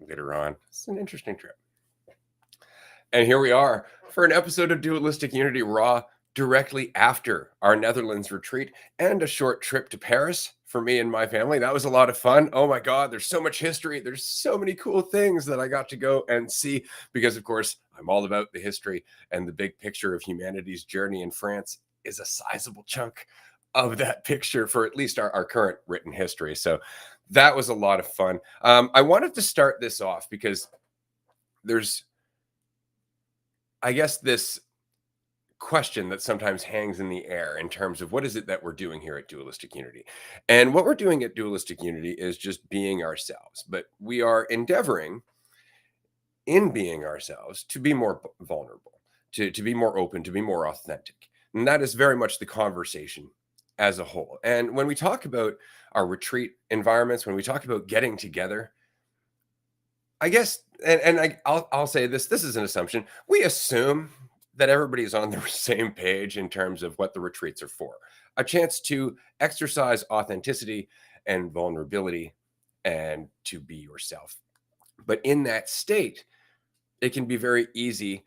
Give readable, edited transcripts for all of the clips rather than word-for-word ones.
later on. It's an interesting trip. And here we are for an episode of Dualistic Unity Raw directly after our Netherlands retreat and a short trip to Paris for me and my family. That was a lot of fun. Oh my God, there's so much history. There's so many cool things that I got to go and see because, of course, I'm all about the history, and the big picture of humanity's journey in France is a sizable chunk of that picture for at least our current written history. So that was a lot of fun. I wanted to start this off because there's, I guess, this question that sometimes hangs in the air in terms of what is it that we're doing here at Dualistic Unity. And what we're doing at Dualistic Unity is just being ourselves, but we are endeavoring in being ourselves to be more vulnerable, to be more open, to be more authentic. And that is very much the conversation as a whole. And when we talk about our retreat environments, when we talk about getting together, I guess, I'll say this is an assumption. We assume that everybody's on the same page in terms of what the retreats are for. A chance to exercise authenticity and vulnerability and to be yourself. But in that state, it can be very easy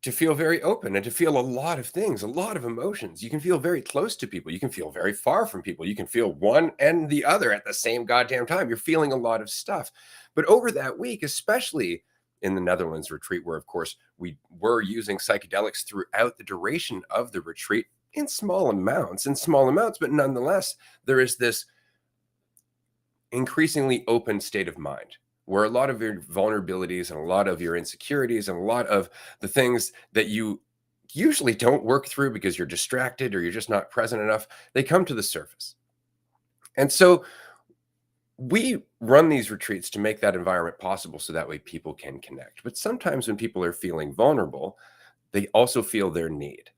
to feel very open and to feel a lot of things, a lot of emotions. You can feel very close to people. You can feel very far from people. You can feel one and the other at the same goddamn time. You're feeling a lot of stuff. But over that week, especially in the Netherlands retreat, where, of course, we were using psychedelics throughout the duration of the retreat in small amounts, but nonetheless, there is this increasingly open state of mind where a lot of your vulnerabilities and a lot of your insecurities and a lot of the things that you usually don't work through because you're distracted or you're just not present enough, they come to the surface. And so we run these retreats to make that environment possible so that way people can connect. But sometimes when people are feeling vulnerable, they also feel their need.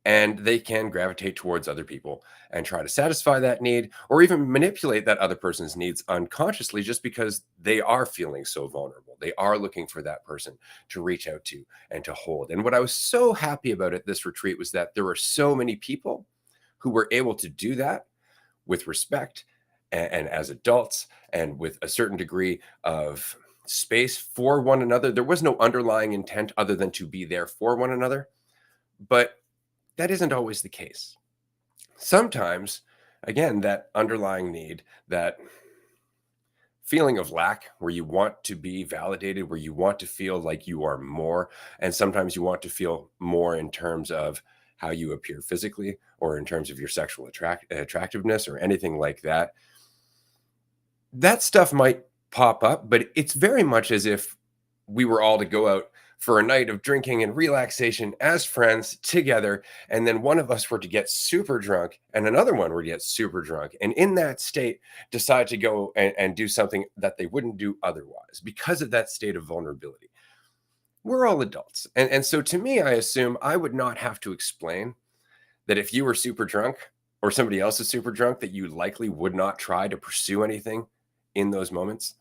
And they can gravitate towards other people and try to satisfy that need or even manipulate that other person's needs unconsciously just because they are feeling so vulnerable. They are looking for that person to reach out to and to hold. And what I was so happy about at this retreat was that there were so many people who were able to do that with respect and as adults and with a certain degree of space for one another. There was no underlying intent other than to be there for one another. But that isn't always the case. Sometimes, again, that underlying need, that feeling of lack where you want to be validated, where you want to feel like you are more, and sometimes you want to feel more in terms of how you appear physically or in terms of your sexual attractiveness or anything like that. That stuff might pop up, but it's very much as if we were all to go out for a night of drinking and relaxation as friends together. And then one of us were to get super drunk and another one were to get super drunk. And in that state, decide to go and do something that they wouldn't do otherwise because of that state of vulnerability. We're all adults. And so to me, I assume I would not have to explain that if you were super drunk or somebody else is super drunk, that you likely would not try to pursue anything in those moments.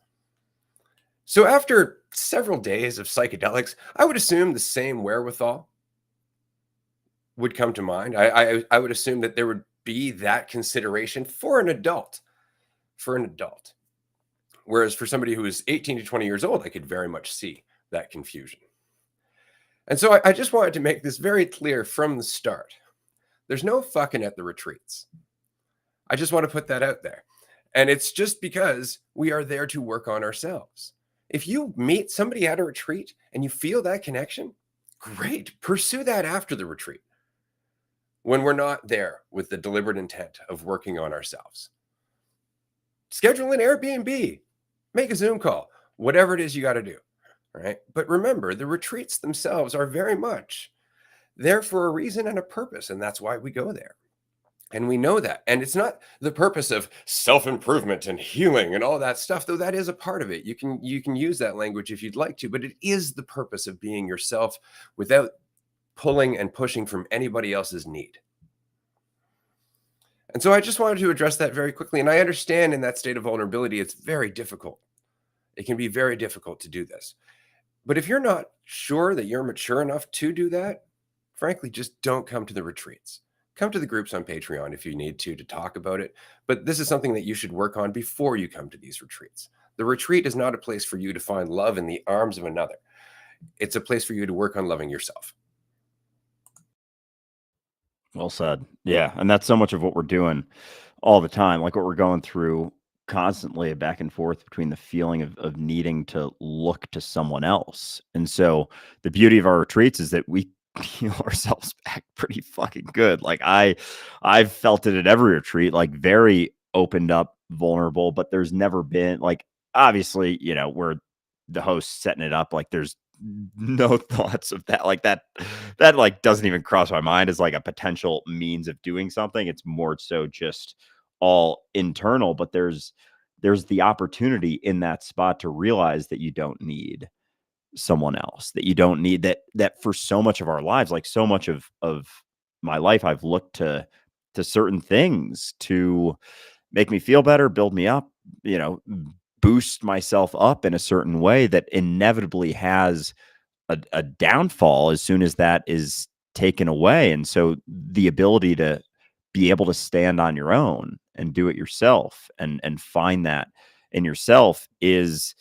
So after several days of psychedelics, I would assume the same wherewithal would come to mind. I would assume that there would be that consideration for an adult, Whereas for somebody who is 18 to 20 years old, I could very much see that confusion. And so I just wanted to make this very clear from the start. There's no fucking at the retreats. I just want to put that out there. And it's just because we are there to work on ourselves. If you meet somebody at a retreat and you feel that connection, great. Pursue that after the retreat when we're not there with the deliberate intent of working on ourselves. Schedule an Airbnb, make a Zoom call, whatever it is you got to do, right? But remember, the retreats themselves are very much there for a reason and a purpose, and that's why we go there. And we know that. And it's not the purpose of self-improvement and healing and all that stuff, though that is a part of it. You can use that language if you'd like to, but it is the purpose of being yourself without pulling and pushing from anybody else's need. And so I just wanted to address that very quickly. And I understand in that state of vulnerability, it's very difficult. It can be very difficult to do this. But if you're not sure that you're mature enough to do that, frankly, just don't come to the retreats. Come to the groups on Patreon if you need to talk about it. But this is something that you should work on before you come to these retreats. The retreat is not a place for you to find love in the arms of another. It's a place for you to work on loving yourself. Well said. Yeah, and that's so much of what we're doing all the time, like what we're going through constantly back and forth between the feeling of needing to look to someone else. And so the beauty of our retreats is that we heal ourselves back pretty fucking good. Like I've felt it at every retreat, like very opened up, vulnerable, but there's never been like obviously, we're the host setting it up, like there's no thoughts of that. Like that like doesn't even cross my mind as like a potential means of doing something. It's more so just all internal, but there's the opportunity in that spot to realize that you don't need someone else, that you don't need that for so much of our lives, like so much of my life, I've looked to certain things to make me feel better, build me up, you know, boost myself up in a certain way that inevitably has a downfall as soon as that is taken away. And so the ability to be able to stand on your own and do it yourself and find that in yourself is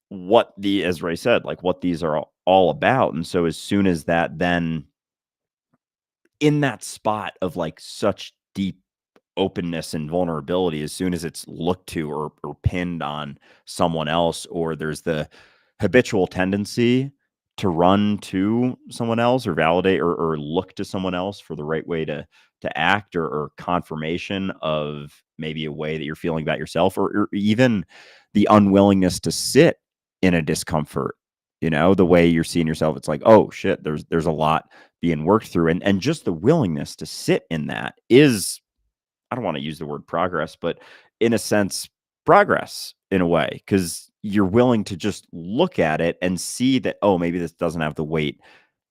what as Ray said, like what these are all about. And so as soon as that then in that spot of like such deep openness and vulnerability, as soon as it's looked to or pinned on someone else, or there's the habitual tendency to run to someone else or validate or look to someone else for the right way to act or confirmation of maybe a way that you're feeling about yourself, or even the unwillingness to sit in a discomfort, the way you're seeing yourself, it's like, oh shit, there's a lot being worked through, and just the willingness to sit in that is, I don't want to use the word progress, but in a sense, progress in a way, because you're willing to just look at it and see that, oh, maybe this doesn't have the weight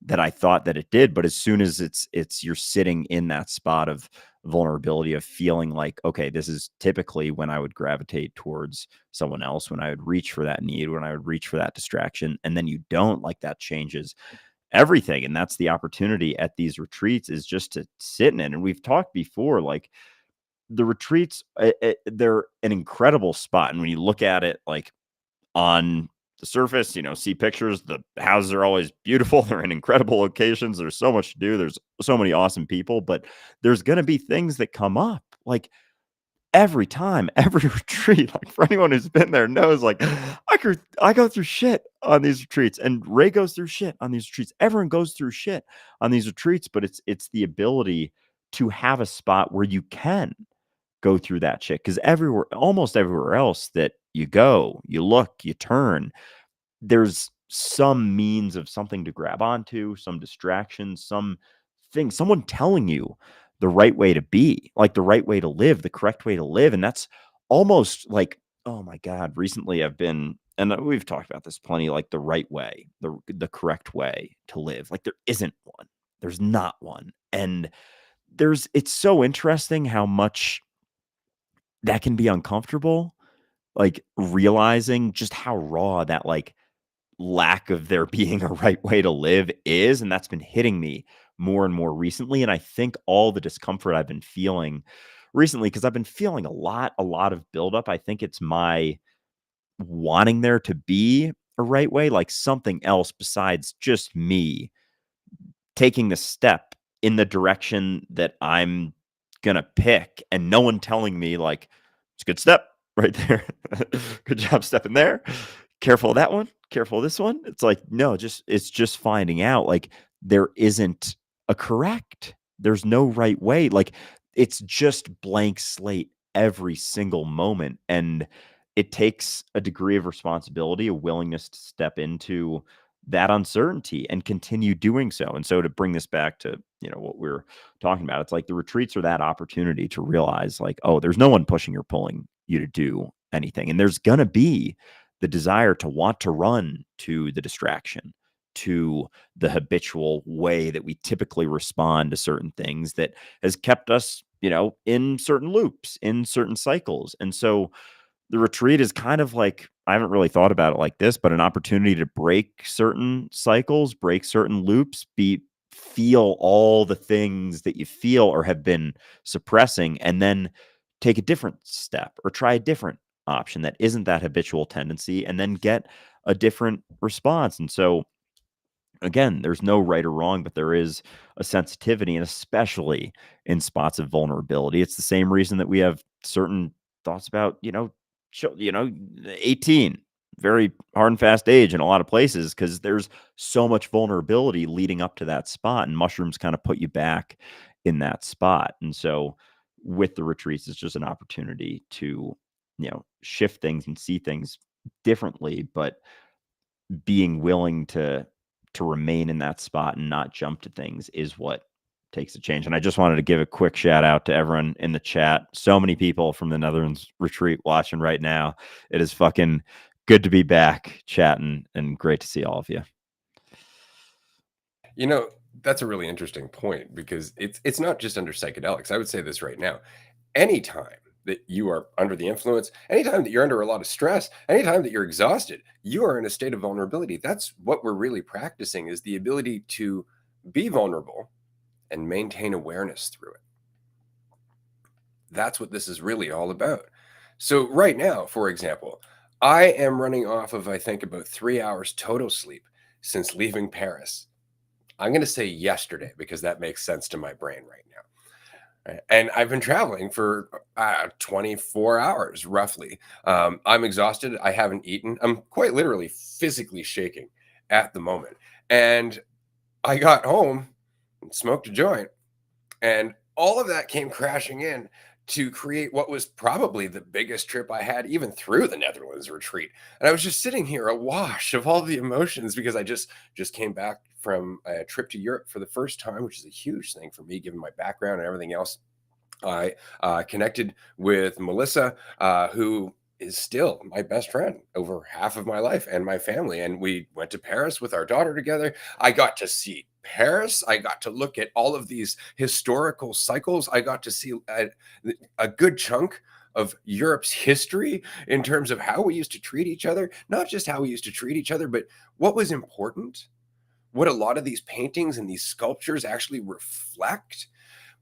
that I thought that it did. But as soon as it's you're sitting in that spot of vulnerability of feeling like, okay, this is typically when I would gravitate towards someone else, when I would reach for that need, when I would reach for that distraction, and then you don't, like, that changes everything. And that's the opportunity at these retreats, is just to sit in it. And we've talked before, like, the retreats, they're an incredible spot. And when you look at it, like, on the surface, see pictures, the houses are always beautiful. They're in incredible locations. There's so much to do. There's so many awesome people, but there's going to be things that come up, like, every time, every retreat. Like, for anyone who's been there knows, like, I go through shit on these retreats, and Ray goes through shit on these retreats. Everyone goes through shit on these retreats, but it's the ability to have a spot where you can go through that shit, because almost everywhere else that you go, you look, you turn, there's some means of something to grab onto, some distraction, someone telling you the right way to be, like the right way to live, the correct way to live. And that's almost like, oh my God, recently I've been, and we've talked about this plenty, like the right way, the correct way to live. Like, there isn't one. There's not one. And it's so interesting how much that can be uncomfortable, like realizing just how raw that, like, lack of there being a right way to live is. And that's been hitting me more and more recently. And I think all the discomfort I've been feeling recently, because I've been feeling a lot of buildup, I think it's my wanting there to be a right way, like something else besides just me taking the step in the direction that I'm gonna pick, and no one telling me, like, it's a good step right there. Good job stepping there. Careful of that one. Careful of this one. It's like, no, it's just finding out, like, there isn't a correct. There's no right way. Like, it's just blank slate every single moment. And it takes a degree of responsibility, a willingness to step into that uncertainty and continue doing so. And so, to bring this back to, what we're talking about, it's like the retreats are that opportunity to realize, like, oh, there's no one pushing or pulling you to do anything. And there's going to be the desire to want to run to the distraction, to the habitual way that we typically respond to certain things that has kept us, in certain loops, in certain cycles. And so the retreat is kind of like, I haven't really thought about it like this, but an opportunity to break certain cycles, break certain loops, feel all the things that you feel or have been suppressing, and then take a different step or try a different option that isn't that habitual tendency and then get a different response. And so, again, there's no right or wrong, but there is a sensitivity, and especially in spots of vulnerability. It's the same reason that we have certain thoughts about, 18, very hard and fast age in a lot of places, because there's so much vulnerability leading up to that spot, and mushrooms kind of put you back in that spot. And so, with the retreats, it's just an opportunity to, shift things and see things differently, but being willing to remain in that spot and not jump to things is what takes a change. And I just wanted to give a quick shout out to everyone in the chat. So many people from the Netherlands retreat watching right now. It is fucking good to be back chatting and great to see all of you. You know, that's a really interesting point because it's not just under psychedelics. I would say this right now. Anytime that you are under the influence, anytime that you're under a lot of stress, anytime that you're exhausted, you are in a state of vulnerability. That's what we're really practicing is the ability to be vulnerable and maintain awareness through it. That's what this is really all about. So right now, for example, I am running off of I think about 3 hours total sleep since leaving Paris. I'm going to say yesterday because that makes sense to my brain right now. And I've been traveling for 24 hours roughly. I'm exhausted. I haven't eaten. I'm quite literally physically shaking at the moment. And I got home and smoked a joint, and all of that came crashing in to create what was probably the biggest trip I had, even through the Netherlands retreat. And I was just sitting here awash of all the emotions because I just came back from a trip to Europe for the first time, which is a huge thing for me, given my background and everything else. I connected with Melissa, who is still my best friend over half of my life and my family. And we went to Paris with our daughter together. I got to see Paris. I got to look at all of these historical cycles. I got to see a good chunk of Europe's history in terms of how we used to treat each other, not just how we used to treat each other, but what was important, what a lot of these paintings and these sculptures actually reflect,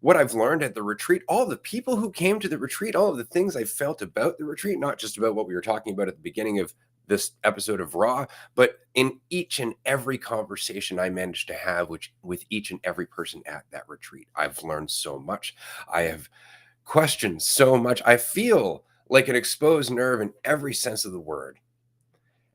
what I've learned at the retreat, all the people who came to the retreat, all of the things I felt about the retreat, not just about what we were talking about at the beginning of this episode of Raw, but in each and every conversation I managed to have with each and every person at that retreat. I've learned so much. I have questioned so much. I feel like an exposed nerve in every sense of the word.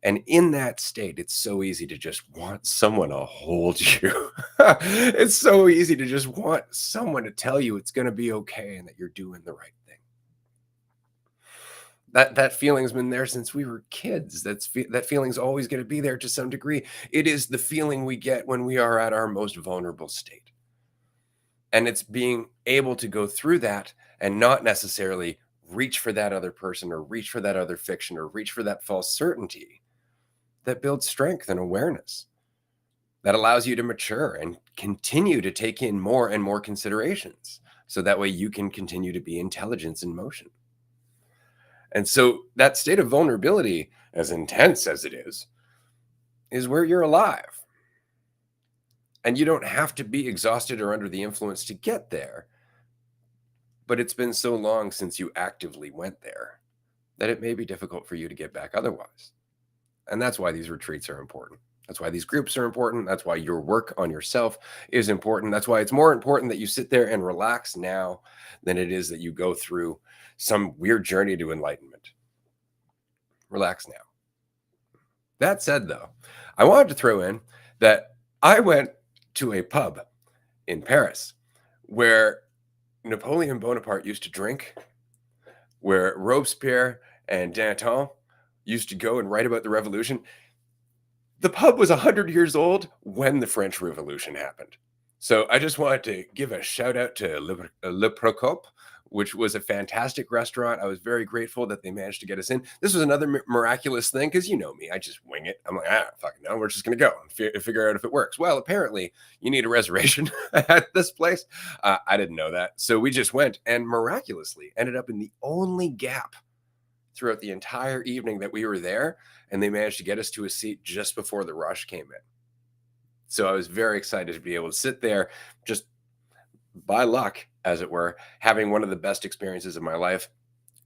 And in that state, it's so easy to just want someone to hold you. It's so easy to just want someone to tell you it's going to be okay and that you're doing the right thing. That feeling's been there since we were kids. That feeling's always going to be there to some degree. It is the feeling we get when we are at our most vulnerable state. And it's being able to go through that and not necessarily reach for that other person or reach for that other fiction or reach for that false certainty that builds strength and awareness, that allows you to mature and continue to take in more and more considerations. So that way you can continue to be intelligence in motion. And so that state of vulnerability, as intense as it is where you're alive. And you don't have to be exhausted or under the influence to get there. But it's been so long since you actively went there that it may be difficult for you to get back otherwise. And that's why these retreats are important. That's why these groups are important. That's why your work on yourself is important. That's why it's more important that you sit there and relax now than it is that you go through some weird journey to enlightenment. Relax now. That said, though, I wanted to throw in that I went to a pub in Paris where Napoleon Bonaparte used to drink, where Robespierre and Danton used to go and write about the revolution. The pub was 100 years old when the French Revolution happened. So I just wanted to give a shout out to Le Procope, which was a fantastic restaurant. I was very grateful that they managed to get us in. This was another miraculous thing because you know me, I just wing it. I'm like, fucking no, we're just going to go and figure out if it works. Well, apparently you need a reservation at this place. I didn't know that. So we just went and miraculously ended up in the only gap throughout the entire evening that we were there, and they managed to get us to a seat just before the rush came in. So I was very excited to be able to sit there just by luck, as it were, having one of the best experiences of my life,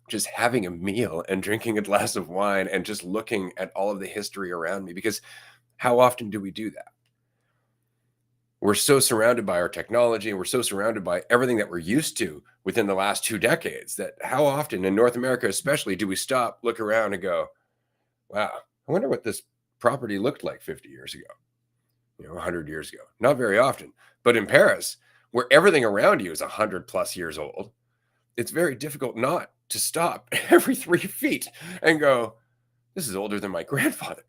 just having a meal and drinking a glass of wine and just looking at all of the history around me, because how often do we do that? We're so surrounded by our technology, we're so surrounded by everything that we're used to within the last 2 decades, that how often in North America especially do we stop, look around and go, "Wow, I wonder what this property looked like 50 years ago, 100 years ago?" Not very often. But in Paris, where everything around you is 100 plus years old, it's very difficult not to stop every 3 feet and go, "This is older than my grandfather."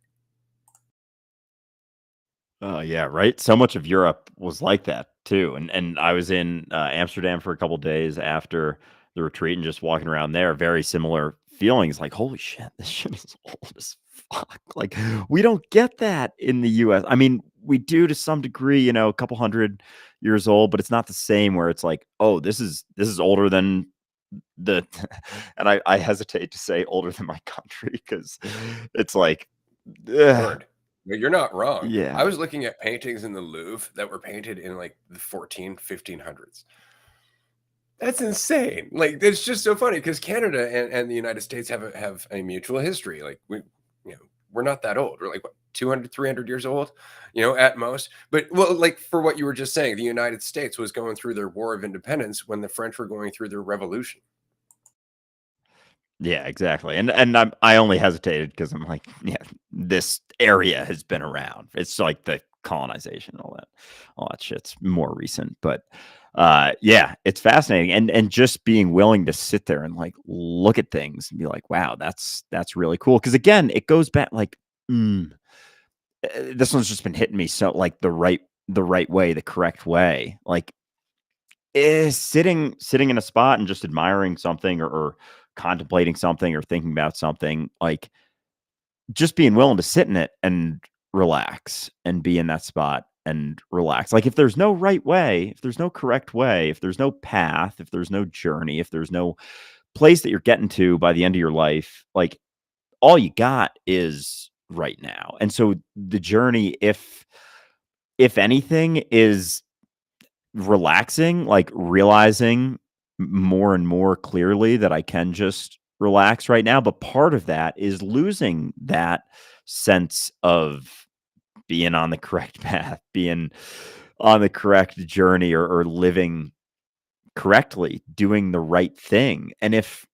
Oh, yeah, right? So much of Europe was like that too, and I was in, Amsterdam for a couple days after the retreat and just walking around there, very similar feelings, like, "Holy shit, this shit is old as fuck." Like, we don't get that in the US. I mean, we do to some degree, a couple 100 years old, but it's not the same where it's like, "Oh, this is older than the" and I hesitate to say older than my country because it's like, ugh, Word. You're not wrong. I yeah. was looking at paintings in the Louvre that were painted in, like, the 1500s. That's insane. Like, it's just so funny because Canada and the United States have a mutual history. Like, we're not that old. We're like, what, 200, 300 years old, at most. But, well, like, for what you were just saying, the United States was going through their War of Independence when the French were going through their revolution. Yeah, exactly, and I only hesitated because 'cause I'm like, yeah, this area has been around. It's like the colonization, all that shit's more recent, but, yeah, it's fascinating, and just being willing to sit there and, like, look at things and be like, "Wow, that's really cool." Because again, it goes back like, mm, this one's just been hitting me so like, the right way, the correct way, like, sitting in a spot and just admiring something or contemplating something or thinking about something, like, just being willing to sit in it and relax and be in that spot and relax. Like, if there's no right way, if there's no correct way, if there's no path, if there's no journey, if there's no place that you're getting to by the end of your life, like, all you got is right now. And so the journey, if anything, is relaxing, like, realizing more and more clearly that I can just relax right now, but part of that is losing that sense of being on the correct path, being on the correct journey, or living correctly, doing the right thing, and if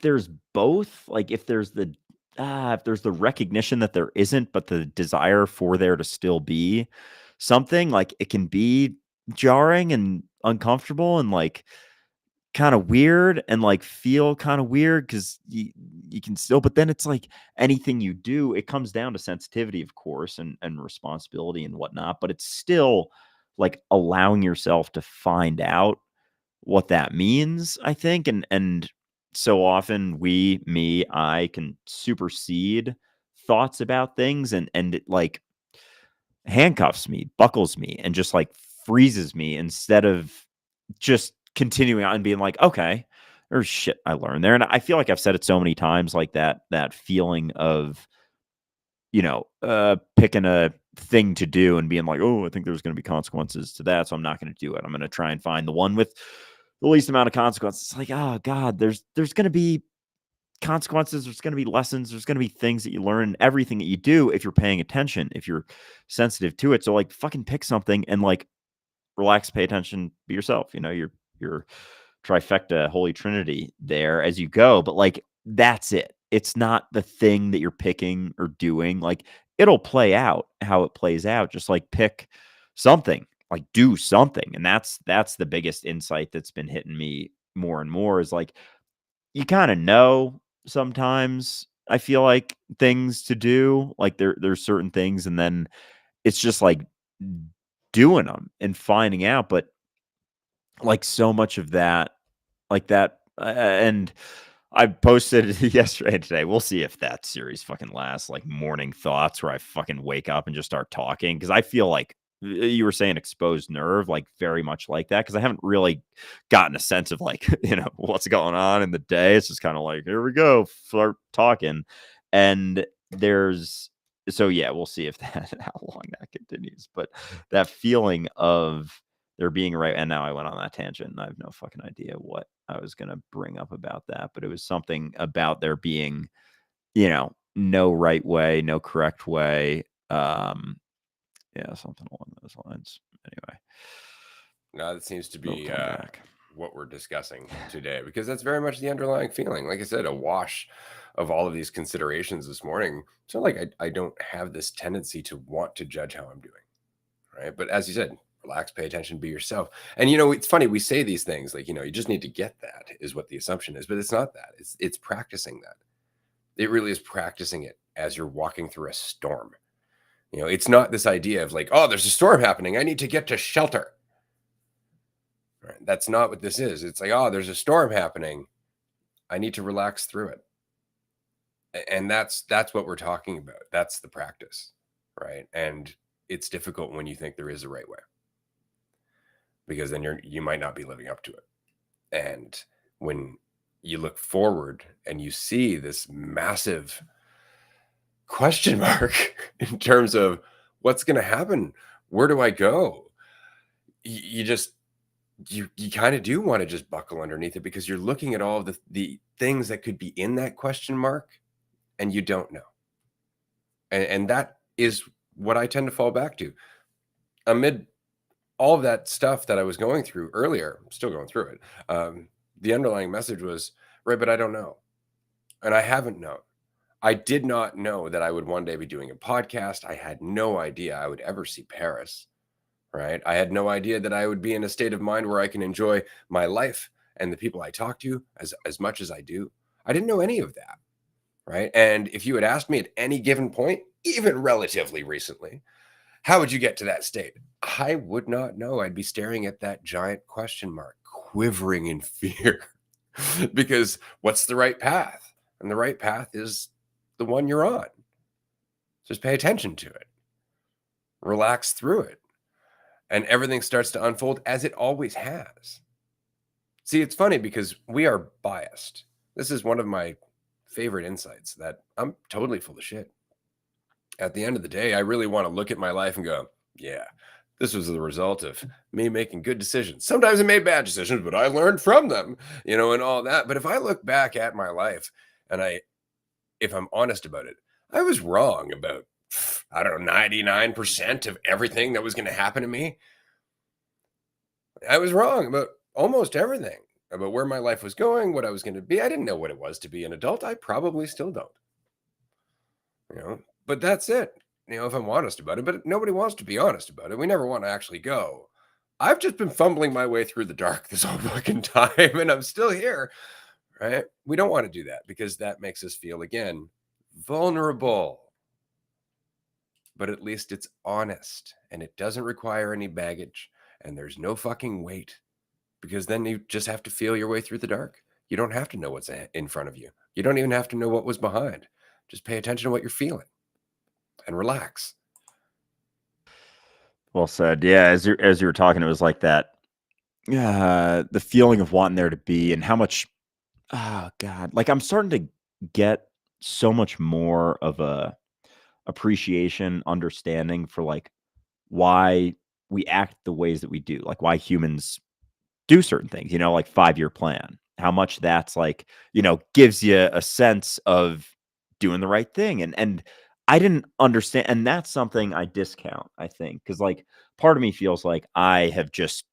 there's both, like, if there's the recognition that there isn't, but the desire for there to still be something, like, it can be jarring and uncomfortable and, like, kinda weird and, like, feel kinda weird 'cause you can still, but then it's like anything you do, it comes down to sensitivity, of course, and responsibility and whatnot, but it's still, like, allowing yourself to find out what that means, I think, and so often I can supersede thoughts about things, and it, like, handcuffs me, buckles me, and just, like, freezes me instead of just continuing on and being like, "Okay, there's shit I learned there," and I feel like I've said it so many times, like, that feeling of, picking a thing to do and being like, "Oh, I think there's gonna be consequences to that, so I'm not gonna do it. I'm gonna try and find the one with the least amount of consequences." It's like, "Oh god, there's gonna be consequences, there's gonna be lessons, there's gonna be things that you learn in everything that you do if you're paying attention, if you're sensitive to it." So, like, fucking pick something and, like, relax, pay attention, be yourself, your trifecta, holy trinity there as you go, but, like, that's it. It's not the thing that you're picking or doing, like, it'll play out how it plays out, just, like, pick something, like, do something, and that's the biggest insight that's been hitting me more and more is, like, you kinda know sometimes, I feel like, things to do, like, there's certain things, and then it's just, like, doing them and finding out, but, like, so much of that like that, and I posted yesterday and today. We'll see if that series fucking lasts, like morning thoughts where I fucking wake up and just start talking. Cause I feel like you were saying exposed nerve, like very much like that. Cause I haven't really gotten a sense of like, what's going on in the day. It's just kind of like, here we go, start talking. And there's, so yeah, we'll see if that, how long that continues. But that feeling of there being right. And now I went on that tangent and I have no fucking idea what I was gonna bring up about that, but it was something about there being, no right way, no correct way. Yeah, something along those lines. Anyway, Now that seems to it'll be come back. what we're discussing today, because that's very much the underlying feeling. Like I said, a wash of all of these considerations this morning. It's not like I don't have this tendency to want to judge how I'm doing, right? But as you said, relax, pay attention, be yourself. And it's funny, we say these things like, you just need to get that, is what the assumption is, but it's not that. It's practicing that. It really is practicing it as you're walking through a storm. It's not this idea of like, oh, there's a storm happening, I need to get to shelter. Right? That's not what this is. It's like, oh, there's a storm happening, I need to relax through it. And that's what we're talking about. That's the practice, right? And it's difficult when you think there is a right way, because then you might not be living up to it. And when you look forward and you see this massive question mark in terms of what's going to happen, where do I go, you just you kind of do want to just buckle underneath it, because you're looking at all of the things that could be in that question mark, and you don't know. And that is what I tend to fall back to amid all of that stuff that I was going through earlier. I'm still going through it. The underlying message was, right, but I don't know. And I haven't known. I did not know that I would one day be doing a podcast. I had no idea I would ever see Paris, right? I had no idea that I would be in a state of mind where I can enjoy my life and the people I talk to as much as I do. I didn't know any of that, right? And if you had asked me at any given point, even relatively recently, how would you get to that state? I would not know. I'd be staring at that giant question mark, quivering in fear, because what's the right path? And the right path is the one you're on. Just pay attention to it, relax through it, and everything starts to unfold as it always has. See, it's funny because we are biased. This is one of my favorite insights, that I'm totally full of shit. At the end of the day, I really want to look at my life and go, yeah, this was the result of me making good decisions. Sometimes I made bad decisions, but I learned from them, and all that. But if I look back at my life and if I'm honest about it, I was wrong about, I don't know, 99% of everything that was going to happen to me. I was wrong about almost everything, about where my life was going, what I was going to be. I didn't know what it was to be an adult. I probably still don't, but that's it, if I'm honest about it. But nobody wants to be honest about it. We never want to actually go. I've just been fumbling my way through the dark this whole fucking time, and I'm still here, right? We don't want to do that, because that makes us feel, again, vulnerable. But at least it's honest, and it doesn't require any baggage, and there's no fucking weight, because then you just have to feel your way through the dark. You don't have to know what's in front of you. You don't even have to know what was behind. Just pay attention to what you're feeling and relax. Well said. Yeah, as you were talking, it was like that. The feeling of wanting there to be, and how much. Oh God, like I'm starting to get so much more of a appreciation, understanding for like why we act the ways that we do, like why humans do certain things, like 5-year plan, how much that's like, gives you a sense of doing the right thing. And I didn't understand. And that's something I discount, I think, because like part of me feels like I have just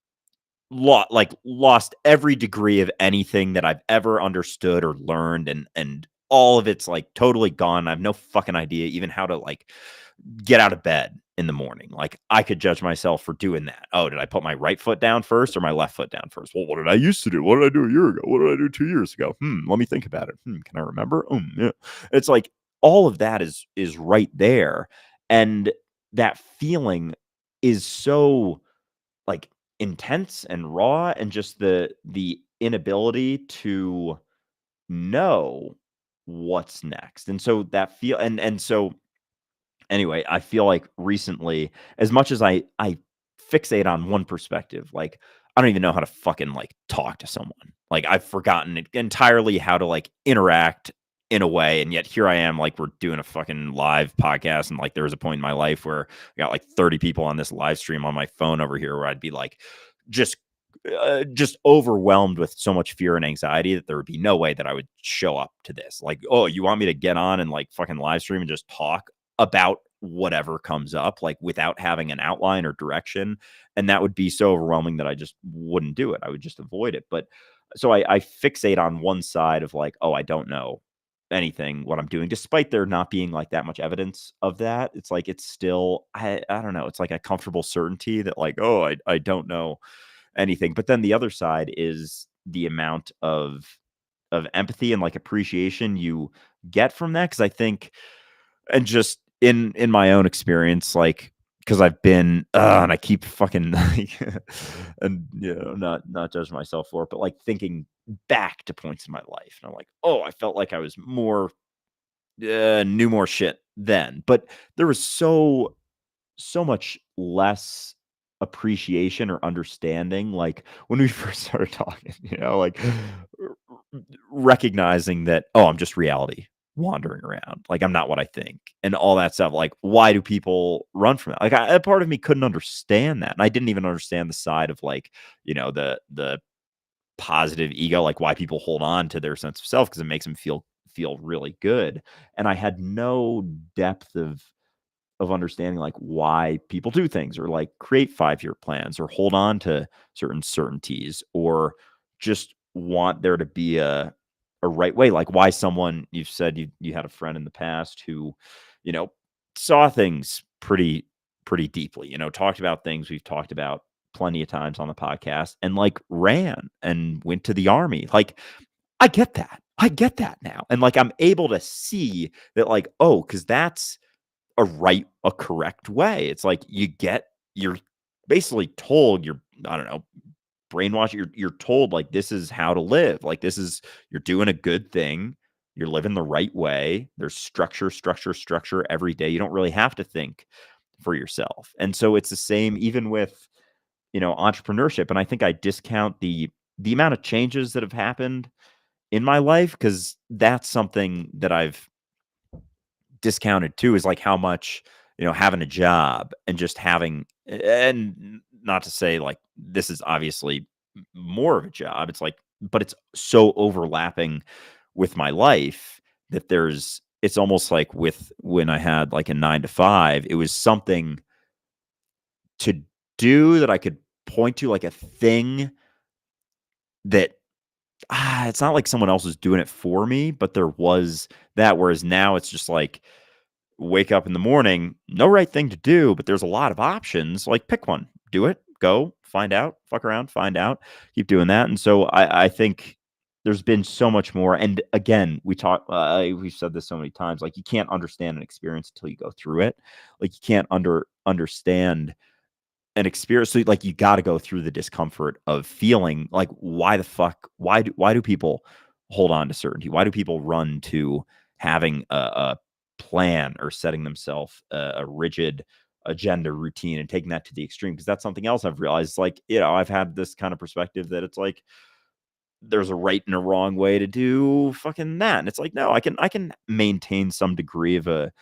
lost every degree of anything that I've ever understood or learned, and all of it's like totally gone. I have no fucking idea even how to like get out of bed in the morning. Like I could judge myself for doing that. Oh, did I put my right foot down first or my left foot down first? Well, what did I used to do? What did I do a year ago? What did I do 2 years ago? Let me think about it. Can I remember? Yeah. It's like all of that is right there. And that feeling is so like intense and raw, and just the inability to know what's next. And so that feel and so anyway, I feel like recently, as much as I fixate on one perspective, like I don't even know how to fucking like talk to someone. Like I've forgotten entirely how to like interact in a way, and yet here I am, like we're doing a fucking live podcast, and like there was a point in my life where I got like 30 people on this live stream on my phone over here, where I'd be like just just overwhelmed with so much fear and anxiety that there would be no way that I would show up to this. Like, oh, you want me to get on and like fucking live stream and just talk about whatever comes up, like without having an outline or direction? And that would be so overwhelming that I just wouldn't do it. I would just avoid it. But so I fixate on one side of like, oh, I don't know anything what I'm doing, despite there not being like that much evidence of that. It's like it's still I don't know. It's like a comfortable certainty that like, oh, I don't know anything. But then the other side is the amount of empathy and like appreciation you get from that. Cause I think, and just in my own experience, like, because I've been and I keep fucking like, and not judging myself for it, but like thinking back to points in my life. And I'm like, oh, I felt like I was more knew more shit then. But there was so much less appreciation or understanding like when we first started talking, like recognizing that, oh, I'm just reality wandering around, like I'm not what I think, and all that stuff. Like, why do people run from that? Like, a part of me couldn't understand that, and I didn't even understand the side of like, the positive ego, like why people hold on to their sense of self because it makes them feel really good. And I had no depth of understanding like why people do things or like create 5-year plans or hold on to certain certainties or just want there to be a right way. Like why someone, you've said you had a friend in the past who, you know, saw things pretty deeply, talked about things we've talked about plenty of times on the podcast, and like ran and went to the army. Like I get that. I get that now. And like I'm able to see that like, oh, because that's a correct way. It's like you're basically told, you're, I don't know, brainwashed. You're told like this is how to live. Like this is, you're doing a good thing. You're living the right way. There's structure every day. You don't really have to think for yourself. And so it's the same even with, entrepreneurship. And I think I discount the amount of changes that have happened in my life because that's something that I've discounted too, is like how much, having a job and just having, and not to say like this is obviously more of a job. It's like, but it's so overlapping with my life that it's almost like with when I had like a 9 to 5, it was something to do that I could point to, like a thing that it's not like someone else was doing it for me, but there was that. Whereas now it's just like, wake up in the morning, no right thing to do, but there's a lot of options. Like pick one, do it, go, find out, fuck around, find out, keep doing that. And so I think there's been so much more. And again, we've said this so many times, like you can't understand an experience until you go through it. Like you can't understand an experience. So like you got to go through the discomfort of feeling like why the fuck why do people hold on to certainty? Why do people run to having a plan or setting themselves a rigid agenda routine and taking that to the extreme? Because that's something else I've realized. Like, I've had this kind of perspective that it's like there's a right and a wrong way to do fucking that. And it's like, no, I can maintain some degree of a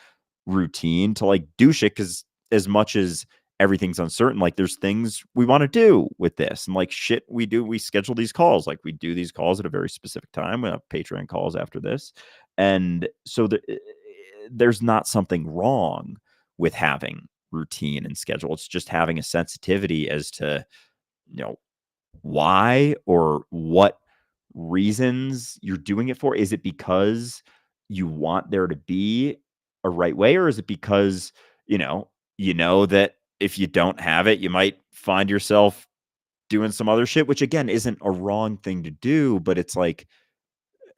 routine to like do shit, because as much as everything's uncertain, like there's things we want to do with this, and like shit we schedule these calls, like we do these calls at a very specific time. We have Patreon calls after this, and so there's not something wrong with having routine and schedule. It's just having a sensitivity as to, you know why or what reasons you're doing it for. Is it because you want there to be a right way, or is it because, that if you don't have it, you might find yourself doing some other shit, which again isn't a wrong thing to do, but it's like,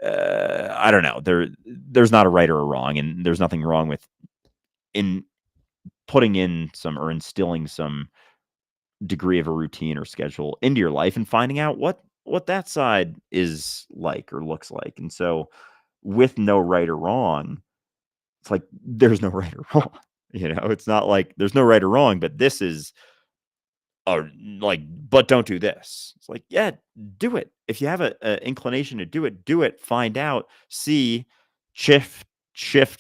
I don't know. There's not a right or a wrong, and there's nothing wrong with in putting in some or instilling some degree of a routine or schedule into your life and finding out what that side is like or looks like. And so with no right or wrong, it's like there's no right or wrong. It's not like there's no right or wrong, but this is like, but don't do this. It's like, yeah, do it. If you have a inclination to do it, find out, see, shift,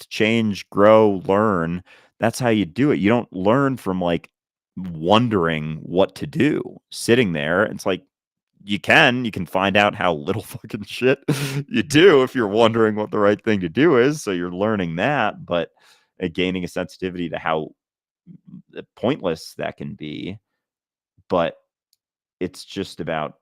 change, grow, learn. That's how you do it. You don't learn from like wondering what to do, sitting there. It's like, you can find out how little fucking shit you do if you're wondering what the right thing to do is. So you're learning that, but gaining a sensitivity to how pointless that can be. But it's just about,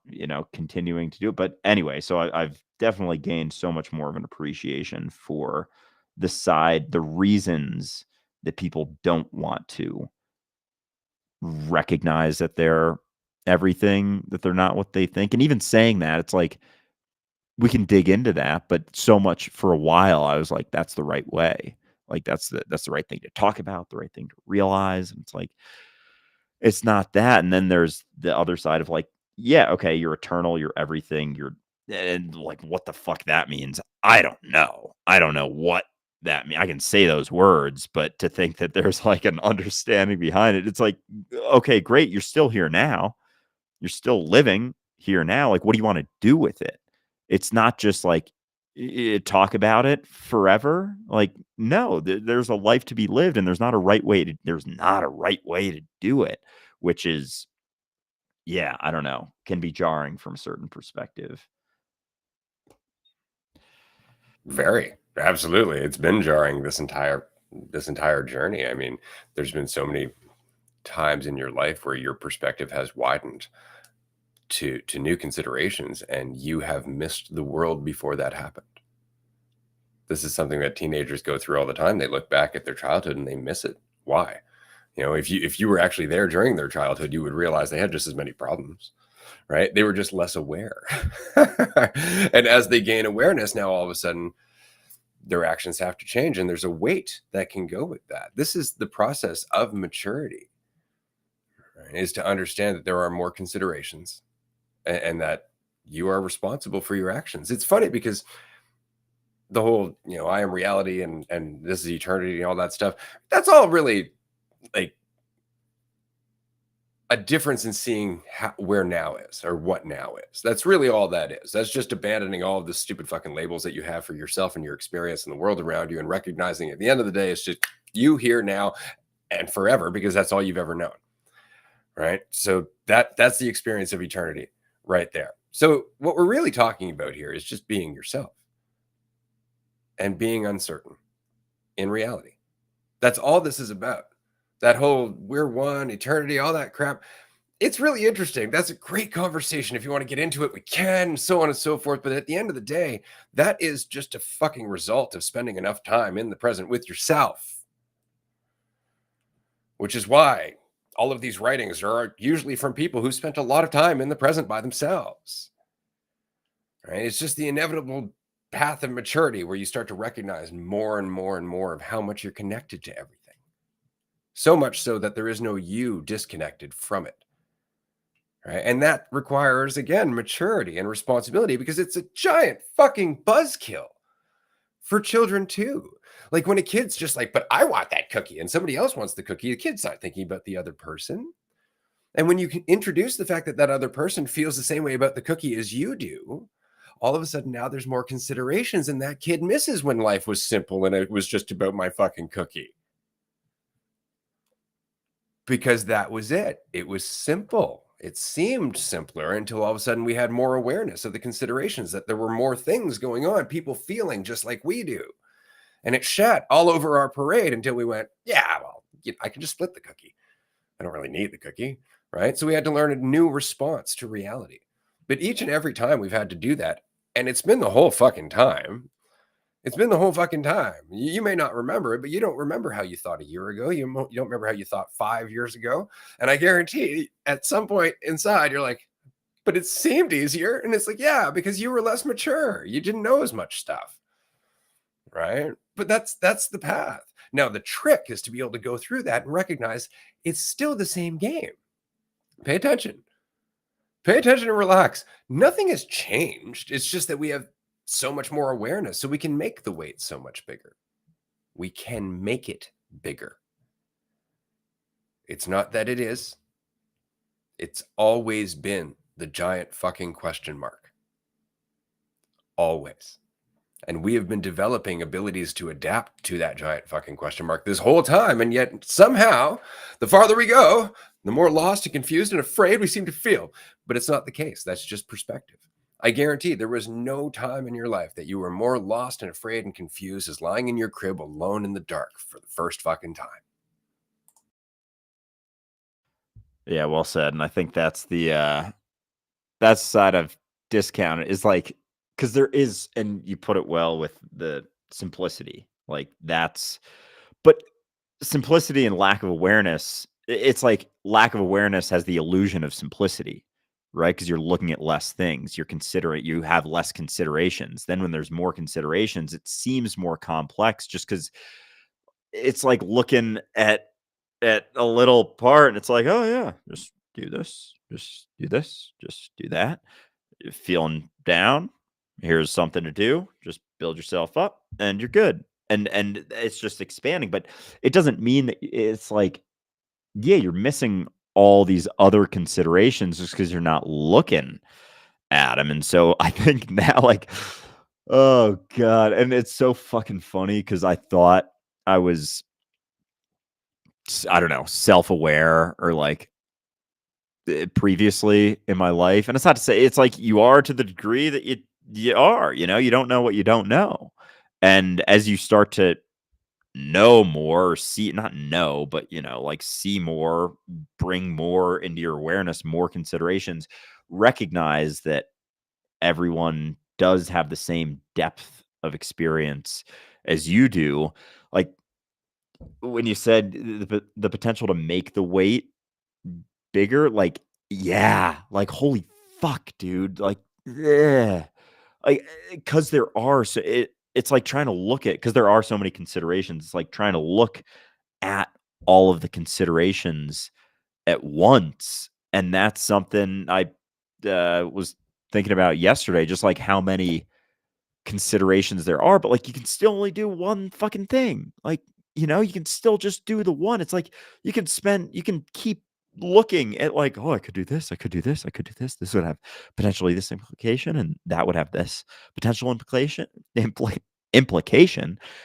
continuing to do it. But anyway, so I've definitely gained so much more of an appreciation for the reasons that people don't want to recognize that they're everything, that they're not what they think. And even saying that, it's like we can dig into that, but so much for a while I was like, that's the right way. Like that's the right thing to talk about, the right thing to realize. And it's like, it's not that. And then there's the other side of like, yeah, okay, you're eternal, you're everything, and like what the fuck that means. I don't know. I don't know what that means. I can say those words, but to think that there's like an understanding behind it, it's like, okay, great, you're still here now. You're still living here now. Like, what do you want to do with it? It's not just like talk about it forever. Like, no, there's a life to be lived, and there's not a right way to do it, which is, yeah, I don't know, can be jarring from a certain perspective. Very, absolutely. It's been jarring this entire journey. I mean, there's been so many times in your life where your perspective has widened to new considerations, and you have missed the world before that happened. This is something that teenagers go through all the time. They look back at their childhood and they miss it. Why? If you were actually there during their childhood, you would realize they had just as many problems, right? They were just less aware. And as they gain awareness, now all of a sudden their actions have to change, and there's a weight that can go with that. This is the process of maturity, right? Is to understand that there are more considerations, and that you are responsible for your actions. It's funny because the whole, I am reality, and this is eternity and all that stuff, that's all really like a difference in seeing where now is, or what now is. That's really all that is. That's just abandoning all of the stupid fucking labels that you have for yourself and your experience in the world around you, and recognizing at the end of the day, it's just you here now and forever, because that's all you've ever known. Right. So that's the experience of eternity right there. So what we're really talking about here is just being yourself and being uncertain in reality. That's all this is about. That whole we're one, eternity, all that crap. It's really interesting. That's a great conversation. If you want to get into it, we can, so on and so forth. But at the end of the day, that is just a fucking result of spending enough time in the present with yourself, which is why all of these writings are usually from people who spent a lot of time in the present by themselves. Right? It's just the inevitable path of maturity where you start to recognize more and more and more of how much you're connected to everything. So much so that there is no you disconnected from it. Right? And that requires, again, maturity and responsibility, because it's a giant fucking buzzkill for children too. Like when a kid's just like, but I want that cookie, and somebody else wants the cookie, the kid's not thinking about the other person. And when you can introduce the fact that that other person feels the same way about the cookie as you do, all of a sudden now there's more considerations, and that kid misses when life was simple and it was just about my fucking cookie. Because that was it. It was simple. It seemed simpler until all of a sudden we had more awareness of the considerations, that there were more things going on, people feeling just like we do. And it shat all over our parade until we went, yeah, well, I can just split the cookie. I don't really need the cookie, right? So we had to learn a new response to reality. But each and every time we've had to do that, and it's been the whole fucking time. It's been the whole fucking time. You may not remember it, but you don't remember how you thought a year ago. You don't remember how you thought 5 years ago. And I guarantee at some point inside, you're like, but it seemed easier. And it's like, yeah, because you were less mature. You didn't know as much stuff. Right. But that's the path. Now, the trick is to be able to go through that and recognize it's still the same game. Pay attention. Pay attention and relax. Nothing has changed. It's just that we have so much more awareness, so we can make the weight so much bigger. We can make it bigger. It's not that it is. It's always been the giant fucking question mark. Always. And we have been developing abilities to adapt to that giant fucking question mark this whole time. And yet somehow, the farther we go, The more lost and confused and afraid we seem to feel. But it's not the case. That's just perspective. I guarantee there was no time in your life that you were more lost and afraid and confused as lying in your crib alone in the dark for the first fucking time. Yeah, well said. And I think that's the side of discount is like, because there is, and you put it well with the simplicity. Like that's, but simplicity and lack of awareness, it's like lack of awareness has the illusion of simplicity, right? Because you're looking at less things, you're considering, you have less considerations. Then when there's more considerations, it seems more complex just because it's like looking at a little part and it's like, oh yeah, just do this, just do this, just do that. You're feeling down, here's something to do, just build yourself up and you're good. And it's just expanding, but it doesn't mean that it's like, yeah, you're missing all these other considerations just because you're not looking at them. And so I think now, like, oh God. And it's so fucking funny because I thought I was, I don't know, self aware or like previously in my life. And it's not to say it's like you are to the degree that you are, you don't know what you don't know. And as you start to know more or see, not know, but like see more, bring more into your awareness, more considerations, recognize that everyone does have the same depth of experience as you do. Like when you said the potential to make the weight bigger, like, yeah, like, holy fuck, dude, like, yeah, like, because there are it's like trying to look at, because there are so many considerations, it's like trying to look at all of the considerations at once, and that's something I, was thinking about yesterday, just, like, how many considerations there are, but like you can still only do one fucking thing. Like, you can still just do the one. It's like you can keep looking at like, oh, I could do this, I could do this, I could do this. This would have potentially this implication, and that would have this potential implication,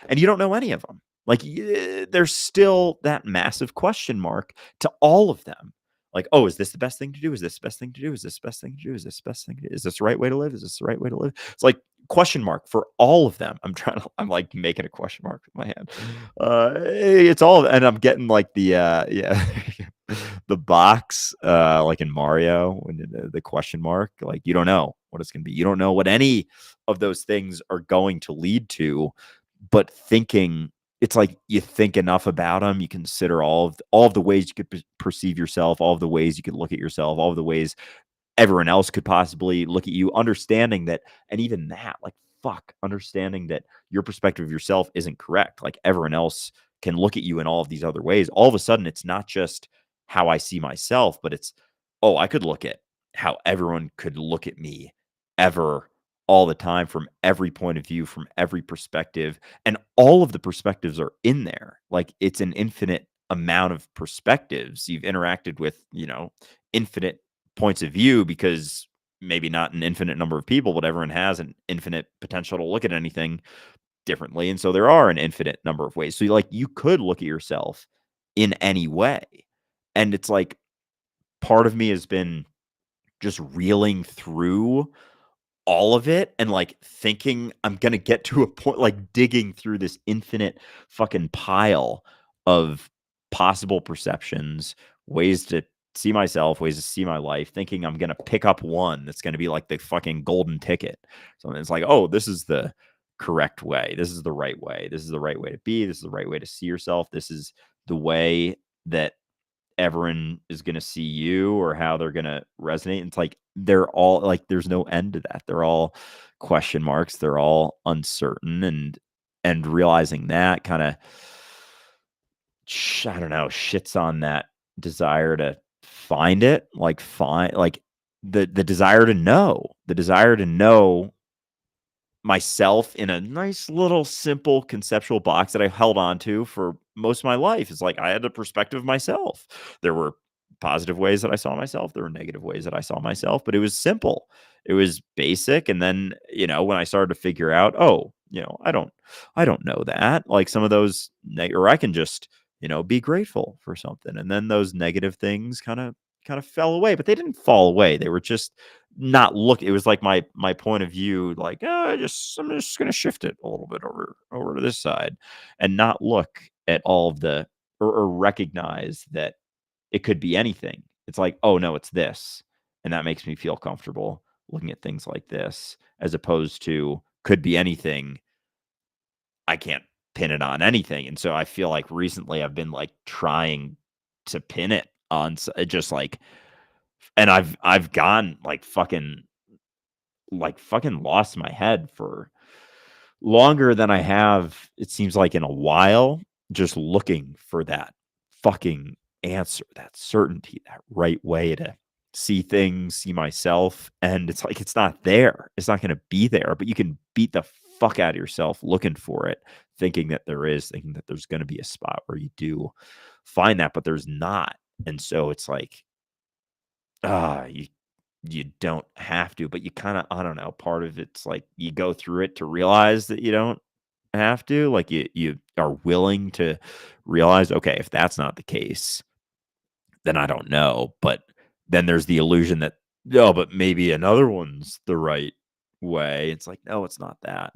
and you don't know any of them. Like there's still that massive question mark to all of them. Like, oh, is this the best thing to do? Is this the best thing to do? Is this the best thing to do? Is this the best thing to do? Is this the right way to live? Is this the right way to live? It's like question mark for all of them. I'm like making a question mark with my hand. It's all, and I'm getting like the, yeah, the box, like in Mario, when the question mark, like you don't know what it's going to be. You don't know what any of those things are going to lead to, but thinking, it's like you think enough about them, you consider all of the ways you could perceive yourself, all of the ways you could look at yourself, all of the ways everyone else could possibly look at you, understanding that, and even that, like, fuck, understanding that your perspective of yourself isn't correct. Like, everyone else can look at you in all of these other ways. All of a sudden, it's not just how I see myself, but it's, oh, I could look at how everyone could look at me ever, all the time, from every point of view, from every perspective. And all of the perspectives are in there. Like, it's an infinite amount of perspectives. You've interacted with, infinite points of view, because maybe not an infinite number of people, but everyone has an infinite potential to look at anything differently. And so there are an infinite number of ways. So like you could look at yourself in any way. And it's like part of me has been just reeling through all of it and like thinking I'm gonna get to a point, like digging through this infinite fucking pile of possible perceptions, ways to see myself, ways to see my life, thinking I'm gonna pick up one that's gonna be like the fucking golden ticket. So it's like, oh, this is the correct way. This is the right way. This is the right way to be. This is the right way to see yourself. This is the way that everyone is going to see you, or how they're going to resonate. It's like they're all like there's no end to that. They're all question marks. They're all uncertain, and realizing that kind of, I don't know, shits on that desire to find it, like find like the desire to know myself in a nice little simple conceptual box that I held on to for most of my life. It's like I had a perspective of myself. There were positive ways that I saw myself, there were negative ways that I saw myself, but it was simple. It was basic. And then, when I started to figure out, oh, I don't know that. Like some of those or I can just, be grateful for something. And then those negative things kind of fell away, but they didn't fall away. They were just not look. It was like my point of view, like, oh, I'm just going to shift it a little bit over to this side, and not look at all of the or recognize that it could be anything. It's like, oh no, it's this, and that makes me feel comfortable looking at things like this, as opposed to could be anything. I can't pin it on anything. And so I feel like recently I've been like trying to pin it on just like, and I've gone like fucking lost my head for longer than I have, it seems like, in a while, just looking for that fucking answer, that certainty, that right way to see things, see myself. And it's like, it's not there. It's not going to be there, but you can beat the fuck out of yourself looking for it, thinking that there is, thinking that there's going to be a spot where you do find that, but there's not. And so it's like, you don't have to, but you kind of, I don't know, part of it's like you go through it to realize that you don't have to. Like you are willing to realize, okay, if that's not the case, then I don't know. But then there's the illusion that, no, but maybe another one's the right way. It's like, no, it's not that.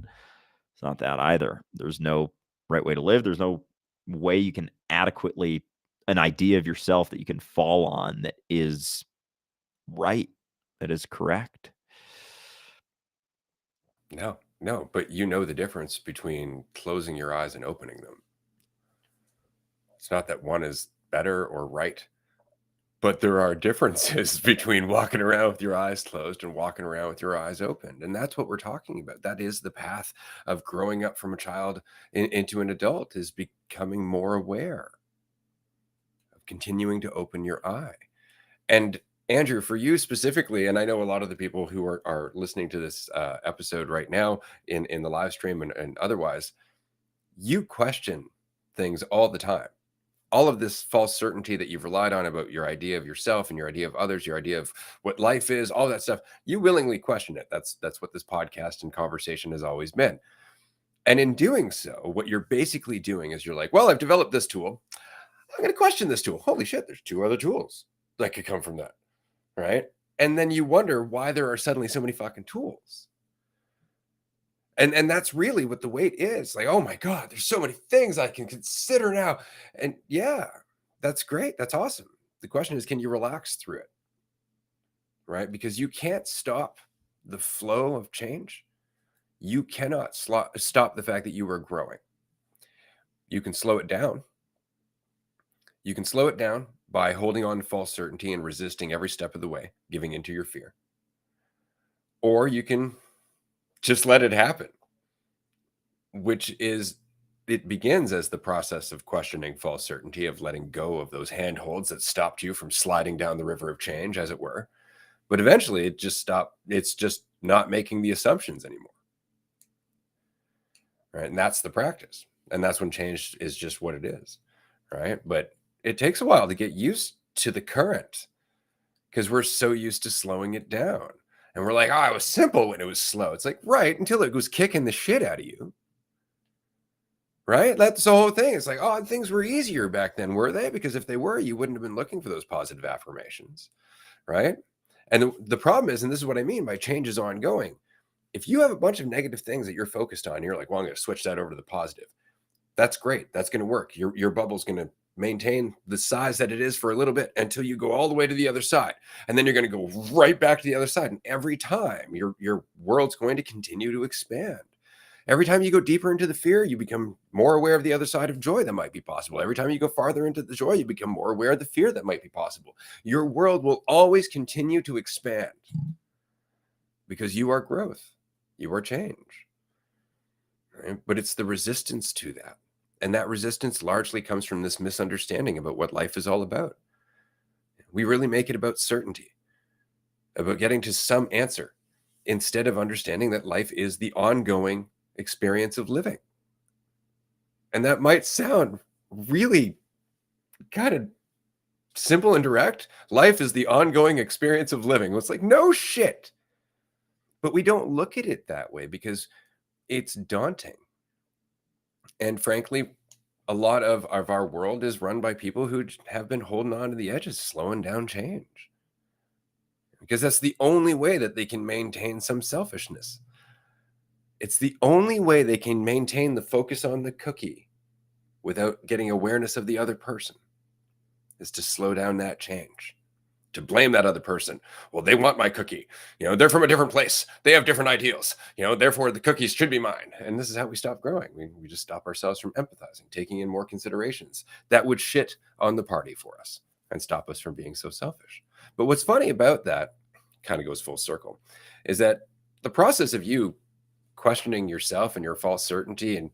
It's not that either. There's no right way to live. There's no way you can adequately an idea of yourself that you can fall on that is right, that is correct. No, no, but you know the difference between closing your eyes and opening them. It's not that one is better or right, but there are differences between walking around with your eyes closed and walking around with your eyes open. And that's what we're talking about. That is the path of growing up from a child into an adult, is becoming more aware of continuing to open your eye. And Andrew, for you specifically, and I know a lot of the people who are listening to this episode right now in the live stream and otherwise, you question things all the time. All of this false certainty that you've relied on about your idea of yourself and your idea of others, your idea of what life is, all that stuff, you willingly question it. That's what this podcast and conversation has always been. And in doing so, what you're basically doing is you're like, well, I've developed this tool. I'm going to question this tool. Holy shit, there's two other tools that could come from that. Right. And then you wonder why there are suddenly so many fucking tools. And that's really what the weight is. Like, oh my God, there's so many things I can consider now. And yeah, that's great. That's awesome. The question is, can you relax through it? Right? Because you can't stop the flow of change. You cannot stop the fact that you are growing. You can slow it down. You can slow it down by holding on to false certainty and resisting every step of the way, giving into your fear. Or you can just let it happen, which is, it begins as the process of questioning false certainty, of letting go of those handholds that stopped you from sliding down the river of change, as it were. But eventually it's just not making the assumptions anymore. Right. And that's the practice. And that's when change is just what it is. Right. But it takes a while to get used to the current, because we're so used to slowing it down. And we're like, oh, it was simple when it was slow. It's like, right, until it was kicking the shit out of you. Right? That's the whole thing. It's like, oh, things were easier back then, were they? Because if they were, you wouldn't have been looking for those positive affirmations. Right? And the problem is, and this is what I mean by change is ongoing. If you have a bunch of negative things that you're focused on, you're like, well, I'm going to switch that over to the positive. That's great. That's going to work. Your bubble's going to maintain the size that it is for a little bit until you go all the way to the other side. And then you're going to go right back to the other side. And every time your world's going to continue to expand. Every time you go deeper into the fear, you become more aware of the other side of joy that might be possible. Every time you go farther into the joy, you become more aware of the fear that might be possible. Your world will always continue to expand because you are growth. You are change. Right? But it's the resistance to that. And that resistance largely comes from this misunderstanding about what life is all about. We really make it about certainty, about getting to some answer, instead of understanding that life is the ongoing experience of living. And that might sound really kind of simple and direct. Life is the ongoing experience of living. It's like, no shit. But we don't look at it that way because it's daunting. And frankly, a lot of our world is run by people who have been holding on to the edges, slowing down change, because that's the only way that they can maintain some selfishness. It's the only way they can maintain the focus on the cookie without getting awareness of the other person, is to slow down that change, to blame that other person. Well, they want my cookie. They're from a different place. They have different ideals. Therefore the cookies should be mine. And this is how we stop growing. We just stop ourselves from empathizing, taking in more considerations that would shit on the party for us and stop us from being so selfish. But what's funny about that, kind of goes full circle, is that the process of you questioning yourself and your false certainty and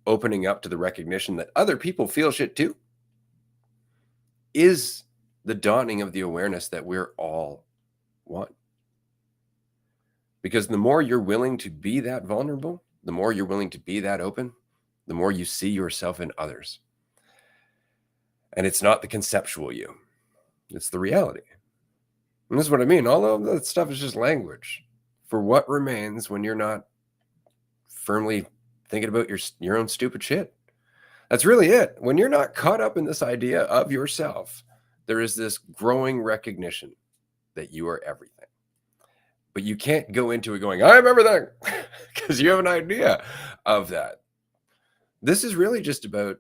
opening up to the recognition that other people feel shit too is the dawning of the awareness that we're all one. Because the more you're willing to be that vulnerable, the more you're willing to be that open, the more you see yourself in others. And it's not the conceptual you, it's the reality. And this is what I mean. All of that stuff is just language for what remains when you're not firmly thinking about your own stupid shit. That's really it. When you're not caught up in this idea of yourself, there is this growing recognition that you are everything. But you can't go into it going, I'm everything, because you have an idea of that. This is really just about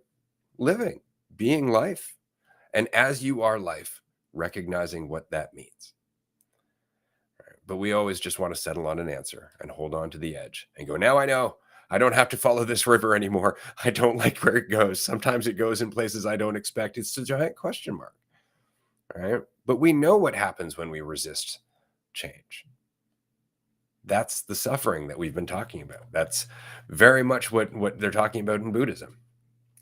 living, being life. And as you are life, recognizing what that means. But we always just want to settle on an answer and hold on to the edge and go, now I know. I don't have to follow this river anymore. I don't like where it goes. Sometimes it goes in places I don't expect. It's a giant question mark. Right? But we know what happens when we resist change. That's the suffering that we've been talking about. That's very much what they're talking about in Buddhism,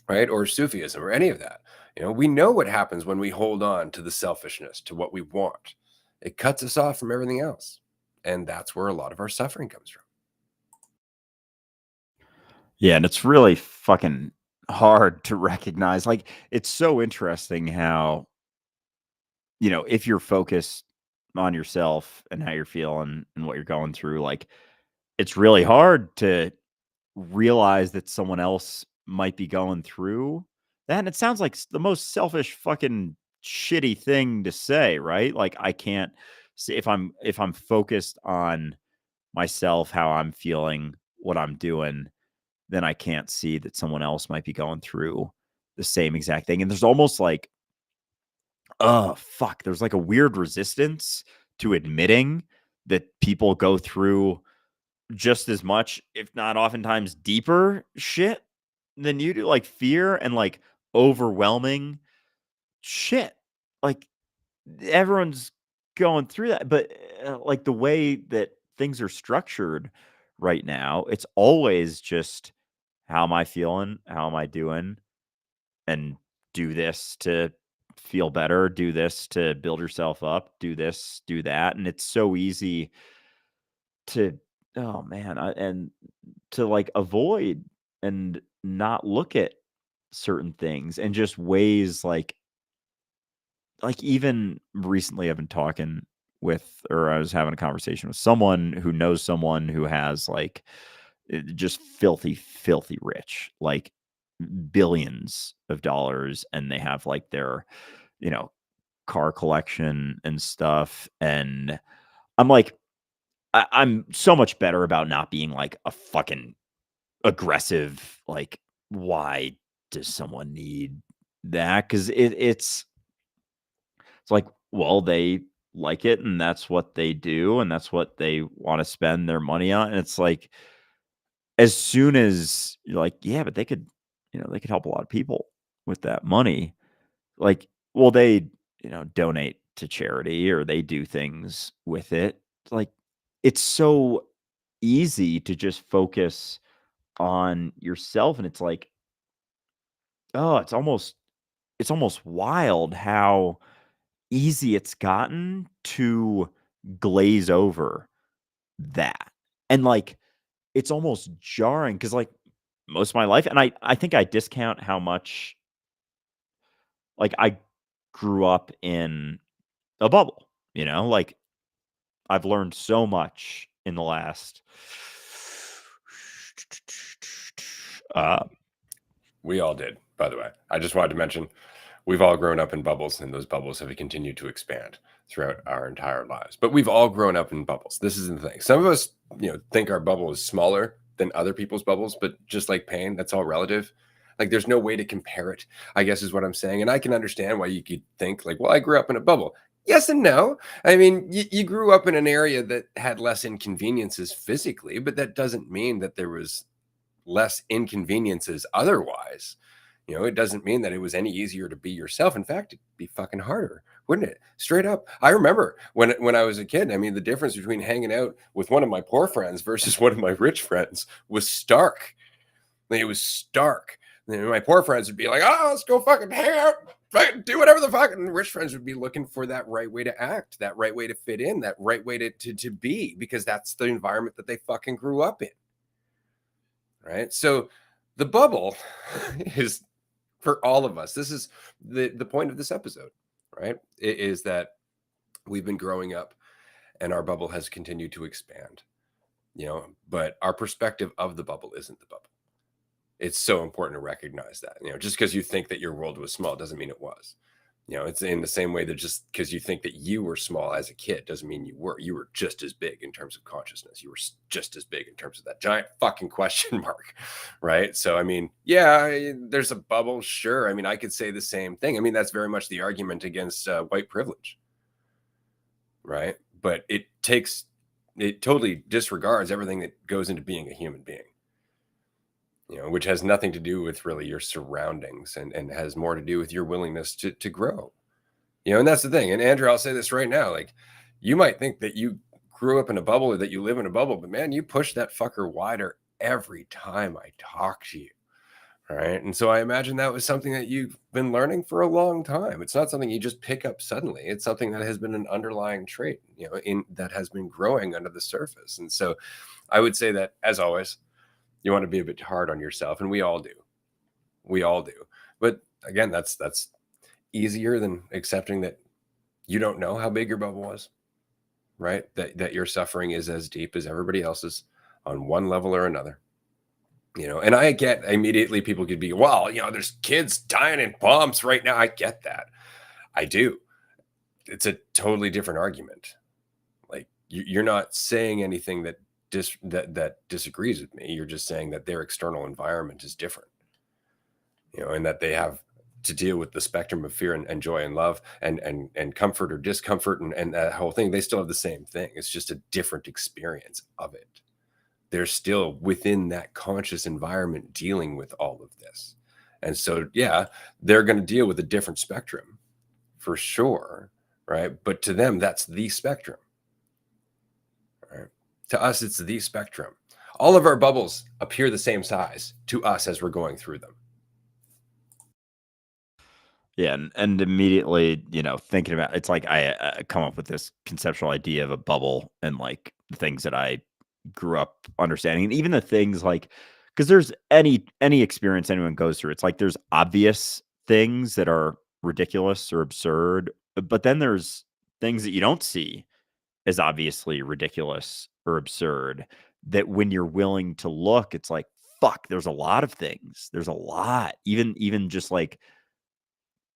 right? Or Sufism or any of that. We know what happens when we hold on to the selfishness, to what we want. It cuts us off from everything else. And that's where a lot of our suffering comes from. Yeah, and it's really fucking hard to recognize. Like, it's so interesting how, if you're focused on yourself and how you're feeling and what you're going through, like, it's really hard to realize that someone else might be going through that. And it sounds like the most selfish fucking shitty thing to say, right? Like, I can't see if I'm focused on myself, how I'm feeling, what I'm doing, then I can't see that someone else might be going through the same exact thing. And there's almost like, oh, fuck, there's like a weird resistance to admitting that people go through just as much, if not oftentimes deeper shit than you do, like fear and like overwhelming shit. Like, everyone's going through that, but like the way that things are structured right now, it's always just, how am I feeling? How am I doing? And do this to feel better, do this to build yourself up, do this, do that. And it's so easy to, oh man, and to like avoid and not look at certain things and just ways like even recently I've been talking with, or I was having a conversation with someone who knows someone who has like just filthy, filthy rich, like billions of dollars, and they have like their, you know, car collection and stuff. And I'm like, I'm so much better about not being like a fucking aggressive, like, why does someone need that? Because it's like, well, they like it and that's what they do and that's what they want to spend their money on. And it's like, as soon as you're like, yeah, but they could, they could help a lot of people with that money. Like, well, they, donate to charity or they do things with it. Like, it's so easy to just focus on yourself. And it's like, oh, it's almost wild how easy it's gotten to glaze over that. And like, it's almost jarring because like most of my life, and I think I discount how much like I grew up in a bubble, like I've learned so much in the last uh We all did. by the way. I just wanted to mention we've all grown up in bubbles, and those bubbles have continued to expand throughout our entire lives. But we've all grown up in bubbles. This is the thing. Some of us, think our bubble is smaller than other people's bubbles, but just like pain, that's all relative. Like there's no way to compare it, I guess is what I'm saying. And I can understand why you could think like, well, I grew up in a bubble. Yes and no. I mean, you grew up in an area that had less inconveniences physically, but that doesn't mean that there was less inconveniences otherwise. It doesn't mean that it was any easier to be yourself. In fact, it'd be fucking harder, wouldn't it? Straight up. I remember when I was a kid, I mean, the difference between hanging out with one of my poor friends versus one of my rich friends was stark. Like, it was stark. My poor friends would be like, "Oh, let's go fucking hang out, fucking do whatever the fuck." And rich friends would be looking for that right way to act, that right way to fit in, that right way to be, because that's the environment that they fucking grew up in. Right. So the bubble is for all of us. This is the point of this episode, right? It is that we've been growing up and our bubble has continued to expand, but our perspective of the bubble isn't the bubble. It's so important to recognize that, just because you think that your world was small doesn't mean it was. It's in the same way that just because you think that you were small as a kid doesn't mean you were just as big in terms of consciousness. You were just as big in terms of that giant fucking question mark. Right. So, I mean, yeah, there's a bubble. Sure. I mean, I could say the same thing. I mean, that's very much the argument against white privilege. Right. But it totally disregards everything that goes into being a human being. Which has nothing to do with really your surroundings and has more to do with your willingness to grow. And that's the thing. And Andrew, I'll say this right now. Like, you might think that you grew up in a bubble or that you live in a bubble, but man, you push that fucker wider every time I talk to you. All right. And so I imagine that was something that you've been learning for a long time. It's not something you just pick up suddenly. It's something that has been an underlying trait, that has been growing under the surface. And so I would say that, as always, you want to be a bit hard on yourself, and we all do. We all do. But again, that's easier than accepting that you don't know how big your bubble was, right? That your suffering is as deep as everybody else's on one level or another. And I get immediately people could be, well, there's kids dying in bombs right now. I get that. I do. It's a totally different argument. Like, you're not saying anything that disagrees with me. You're just saying that their external environment is different, and that they have to deal with the spectrum of fear and joy and love and comfort or discomfort and that whole thing. They still have the same thing. It's just a different experience of it. They're still within that conscious environment dealing with all of this. And so, yeah, they're going to deal with a different spectrum for sure, right? But to them, that's the spectrum. Right? To us, it's the spectrum. All of our bubbles appear the same size to us as we're going through them. Yeah, and immediately, thinking about it's like I come up with this conceptual idea of a bubble and like the things that I grew up understanding, and even the things like because there's any experience anyone goes through, it's like there's obvious things that are ridiculous or absurd, but then there's things that you don't see as obviously ridiculous or absurd that when you're willing to look, it's like, fuck, there's a lot of things. There's a lot. Even just like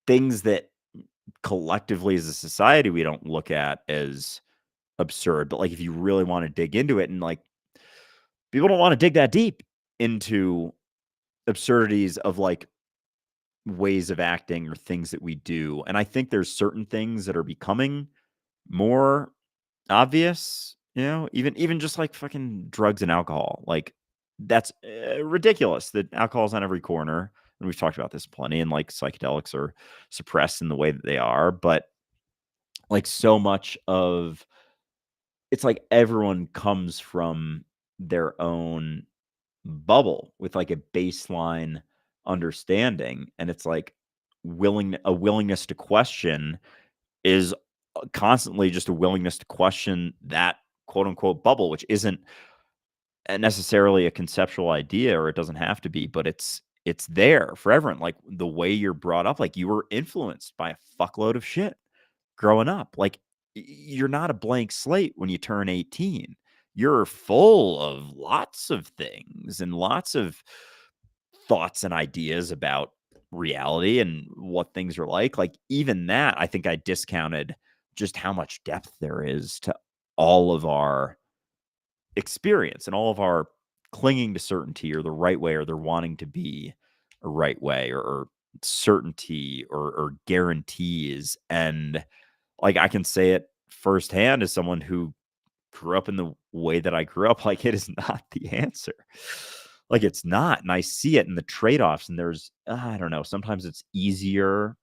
things that collectively as a society we don't look at as absurd. But like if you really want to dig into it, and like people don't want to dig that deep into absurdities of like ways of acting or things that we do. And I think there's certain things that are becoming more obvious, even just like fucking drugs and alcohol. Like that's ridiculous that alcohol's on every corner. And we've talked about this plenty, and like psychedelics are suppressed in the way that they are. But like so much of it's like everyone comes from their own bubble with like a baseline understanding. And it's like a willingness to question is constantly just a willingness to question that quote unquote bubble, which isn't necessarily a conceptual idea, or it doesn't have to be, but it's there for everyone. Like the way you're brought up, like you were influenced by a fuckload of shit growing up. Like you're not a blank slate when you turn 18. You're full of lots of things and lots of thoughts and ideas about reality and what things are like even that, I think I discounted just how much depth there is to all of our experience and all of our clinging to certainty or the right way or they're wanting to be a right way or certainty or guarantees. And like I can say it firsthand as someone who grew up in the way that I grew up, like it is not the answer. Like it's not. And I see it in the trade-offs. And there's, I don't know, sometimes it's easier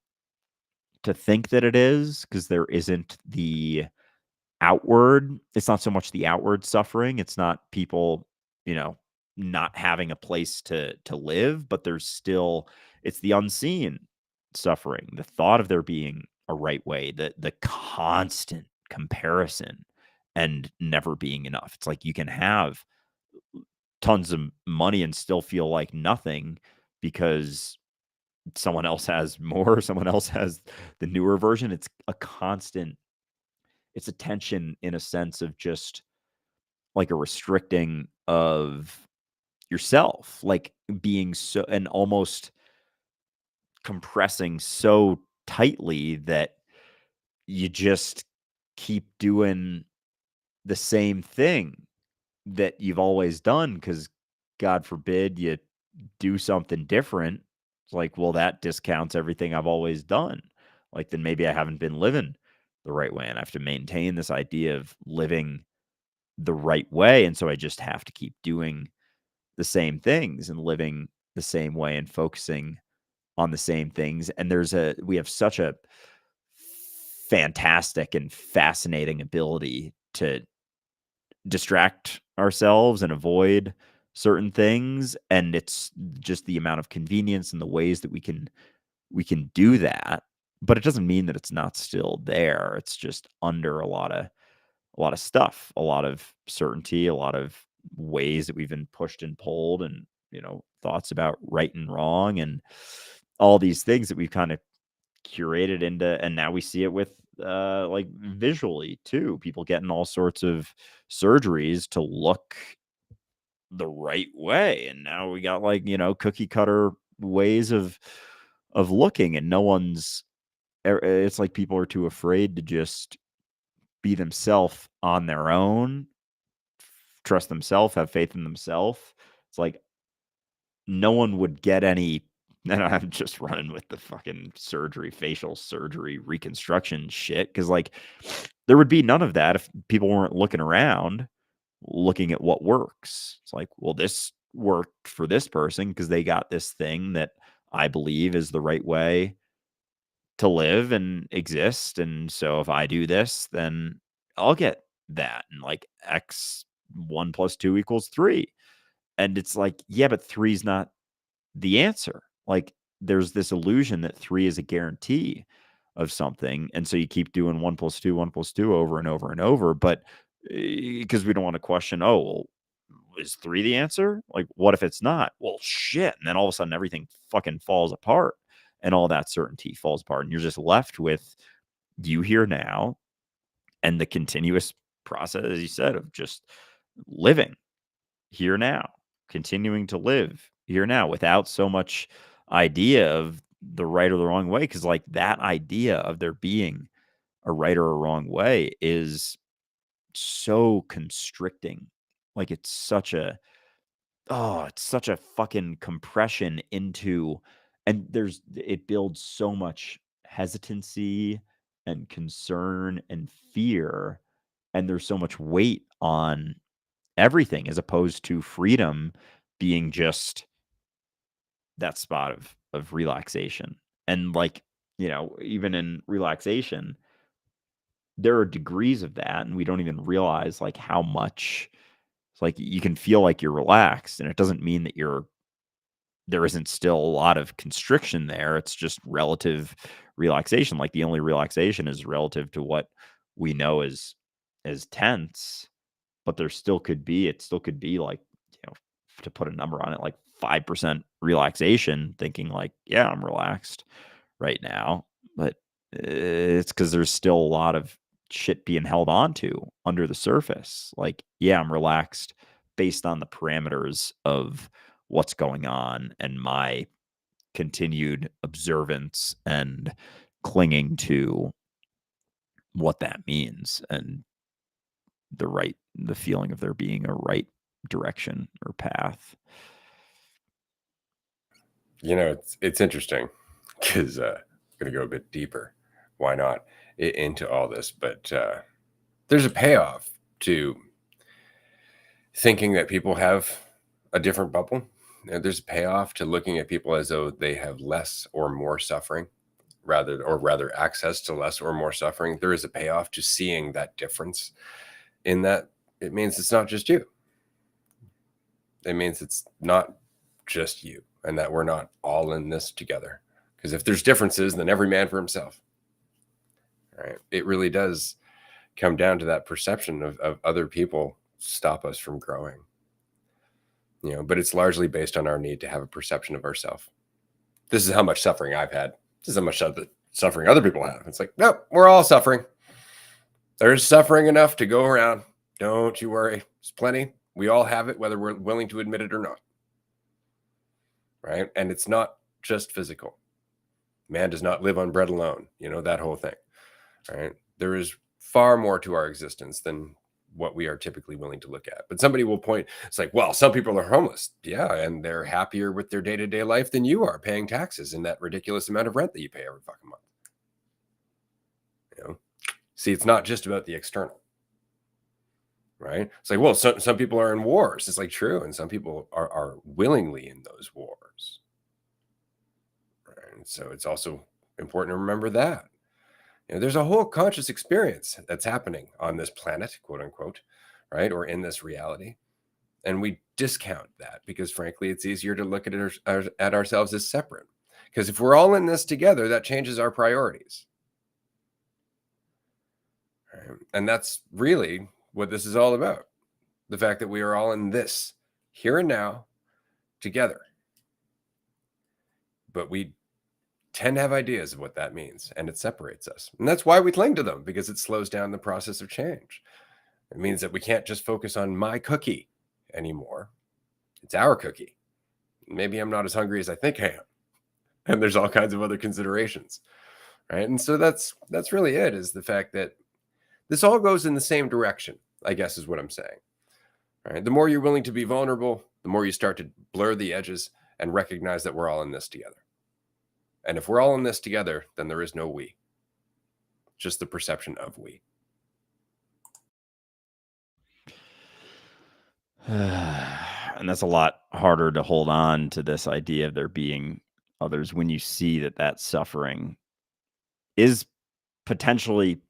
to think that it is because there isn't the outward, it's not so much the outward suffering. It's not people, you know, not having a place to live, but there's still it's the unseen suffering, the thought of there being a right way, the constant comparison and never being enough. It's like you can have tons of money and still feel like nothing because someone else has more, someone else has the newer version. It's a constant it's a tension in a sense of just like a restricting of yourself, like being so and almost compressing so tightly that you just keep doing the same thing that you've always done because God forbid you do something different. It's like, well, that discounts everything I've always done. Like, then maybe I haven't been living the right way. And I have to maintain this idea of living the right way. And so I just have to keep doing the same things and living the same way and focusing on the same things. And we have such a fantastic and fascinating ability to distract ourselves and avoid certain things. And it's just the amount of convenience and the ways that we can do that. But it doesn't mean that it's not still there. It's just under a lot of stuff, a lot of certainty, a lot of ways that we've been pushed and pulled and, thoughts about right and wrong and all these things that we've kind of curated into and now we see it with like visually too. People getting all sorts of surgeries to look the right way. And now we got like, cookie cutter ways of looking and no one's it's like people are too afraid to just be themselves on their own, trust themselves, have faith in themselves. It's like no one would get any. And I'm just running with the fucking surgery, facial surgery, reconstruction shit. Cause like there would be none of that if people weren't looking around, looking at what works. It's like, well, this worked for this person because they got this thing that I believe is the right way to live and exist. And so if I do this, then I'll get that. And like X 1 + 2 = 3. And it's like, yeah, but three's not the answer. Like there's this illusion that three is a guarantee of something. And so you keep doing 1 + 2 over and over and over. But because we don't want to question, oh, well, is three the answer? Like, what if it's not? Well, shit. And then all of a sudden everything fucking falls apart and all that certainty falls apart. And you're just left with you here now and the continuous process, as you said, of just living here now, continuing to live here now without so much idea of the right or the wrong way. Cause like that idea of there being a right or a wrong way is so constricting. Like it's such a fucking compression into, and it builds so much hesitancy and concern and fear. And there's so much weight on everything as opposed to freedom being just that spot of relaxation. And like, even in relaxation, there are degrees of that and we don't even realize like how much it's like you can feel like you're relaxed and it doesn't mean that there isn't still a lot of constriction there. It's just relative relaxation. Like the only relaxation is relative to what we know as tense, but it still could be like, to put a number on it, like 5% relaxation, thinking like, yeah, I'm relaxed right now. But it's because there's still a lot of shit being held on to under the surface. Like, yeah, I'm relaxed based on the parameters of what's going on and my continued observance and clinging to what that means and the feeling of there being a right direction or path. It's interesting because I'm going to go a bit deeper. Why not into all this? But there's a payoff to thinking that people have a different bubble. There's a payoff to looking at people as though they have less or more suffering, rather access to less or more suffering. There is a payoff to seeing that difference. In that, it means it's not just you. It means it's not just you, and that we're not all in this together. Because if there's differences, then every man for himself. Right? It really does come down to that perception of other people stop us from growing. But it's largely based on our need to have a perception of ourselves. This is how much suffering I've had. This is how much suffering other people have. It's like, no, we're all suffering. There's suffering enough to go around. Don't you worry. There's plenty. We all have it, whether we're willing to admit it or not. Right? And it's not just physical. Man does not live on bread alone. That whole thing. Right? There is far more to our existence than what we are typically willing to look at. But somebody will point, it's like, well, some people are homeless. Yeah, and they're happier with their day-to-day life than you are, paying taxes and that ridiculous amount of rent that you pay every fucking month. See, it's not just about the external. Right? It's like, well, some people are in wars. It's like true, and some people are willingly in those wars. Right? And so it's also important to remember that. There's a whole conscious experience that's happening on this planet, quote unquote, right? Or in this reality. And we discount that because, frankly, it's easier to look at ourselves as separate. Because if we're all in this together, that changes our priorities. Right? And that's really what this is all about. The fact that we are all in this here and now together. But we tend to have ideas of what that means, and it separates us. And that's why we cling to them, because it slows down the process of change. It means that we can't just focus on my cookie anymore. It's our cookie. Maybe I'm not as hungry as I think I am. And there's all kinds of other considerations. Right. And so that's really it, is the fact that this all goes in the same direction, I guess is what I'm saying. Right. The more you're willing to be vulnerable, the more you start to blur the edges and recognize that we're all in this together. And if we're all in this together, then there is no we, just the perception of we. And that's a lot harder to hold on to this idea of there being others when you see that suffering is potentially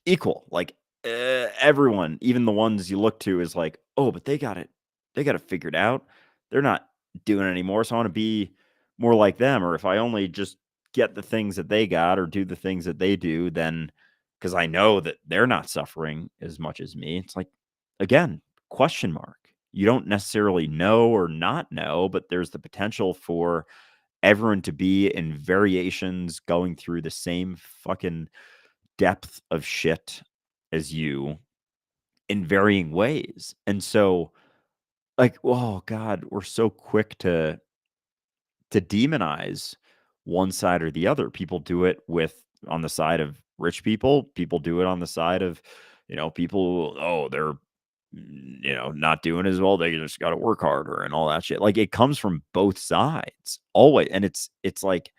equal. Like everyone, even the ones you look to, is like, oh, but they got it figured out. They're not doing it anymore. So I want to be more like them. Or if I only just get the things that they got or do the things that they do, then because I know that they're not suffering as much as me. It's like, again, question mark. You don't necessarily know or not know, but there's the potential for everyone to be in variations going through the same fucking depth of shit as you in varying ways. And so, like, oh God, we're so quick to demonize one side or the other. People do it on the side of rich people. People do it on the side of, people, oh, they're, not doing as well. They just got to work harder and all that shit. Like, it comes from both sides always. And it's like,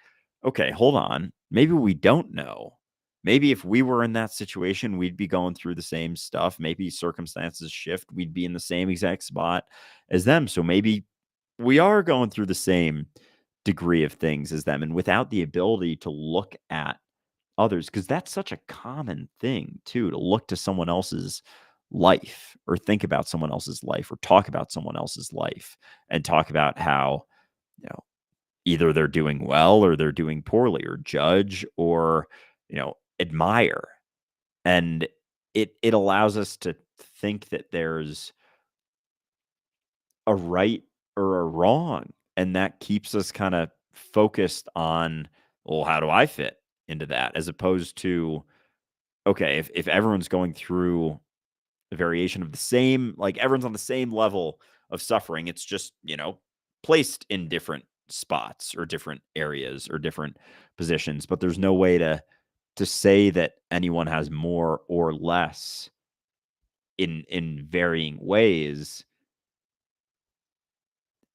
okay, hold on. Maybe we don't know. Maybe if we were in that situation, we'd be going through the same stuff. Maybe circumstances shift. We'd be in the same exact spot as them. So maybe we are going through the same degree of things as them, and without the ability to look at others, because that's such a common thing too, to look to someone else's life or think about someone else's life or talk about someone else's life and talk about how, either they're doing well or they're doing poorly, or judge or, admire. And it allows us to think that there's a right or a wrong. And that keeps us kind of focused on, well, how do I fit into that? As opposed to, okay, if everyone's going through a variation of the same, like everyone's on the same level of suffering, it's just, placed in different spots or different areas or different positions, but there's no way to say that anyone has more or less in varying ways.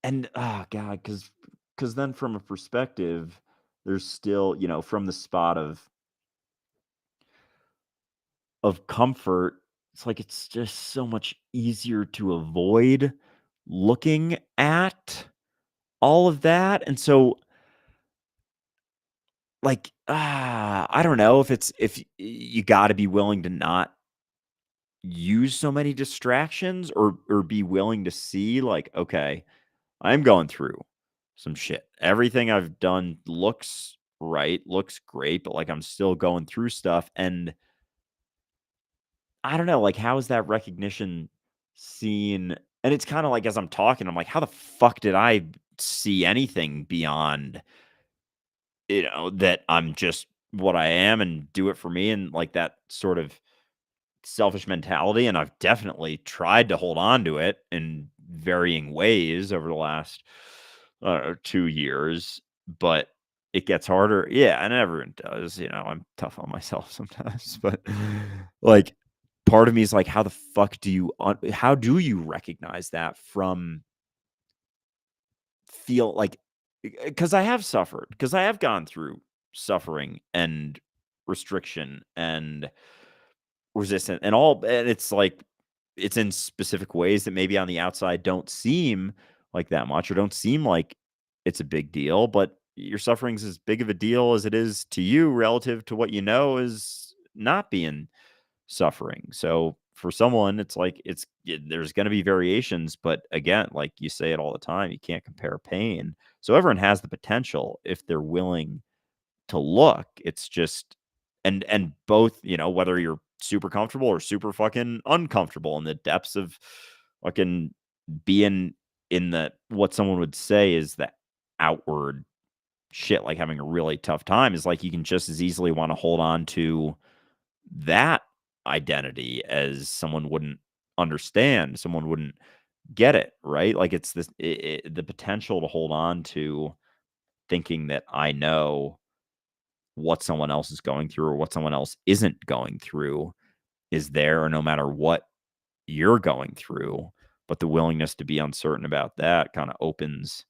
And oh god, because then from a perspective, there's still, from the spot of comfort, it's like it's just so much easier to avoid looking at all of that. And so, like, I don't know if you got to be willing to not use so many distractions, or be willing to see, like, okay, I'm going through some shit. Everything I've done looks right, looks great, but like I'm still going through stuff. And I don't know, like, how is that recognition seen? And it's kind of like, as I'm talking, I'm like, how the fuck did I see anything beyond, that I'm just what I am and do it for me, and like that sort of selfish mentality. And I've definitely tried to hold on to it in varying ways over the last 2 years, but it gets harder. Yeah, and everyone does. I'm tough on myself sometimes, but like, part of me is like, how the fuck do you, how do you recognize that from feel like, because I have suffered, because I have gone through suffering and restriction and resistant and all, and it's like, it's in specific ways that maybe on the outside don't seem like that much, or don't seem like it's a big deal, but your suffering's as big of a deal as it is to you relative to what is not being suffering. So for someone, it's like, there's going to be variations, but again, like you say it all the time, you can't compare pain. So everyone has the potential if they're willing to look. It's just, and both, whether you're super comfortable or super fucking uncomfortable in the depths of fucking being in the, what someone would say is the outward shit, like having a really tough time, is like, you can just as easily want to hold on to that identity as someone wouldn't understand, someone wouldn't get it, right? Like, it's this, the potential to hold on to thinking that I know what someone else is going through or what someone else isn't going through is there, or no matter what you're going through. But the willingness to be uncertain about that kind of opens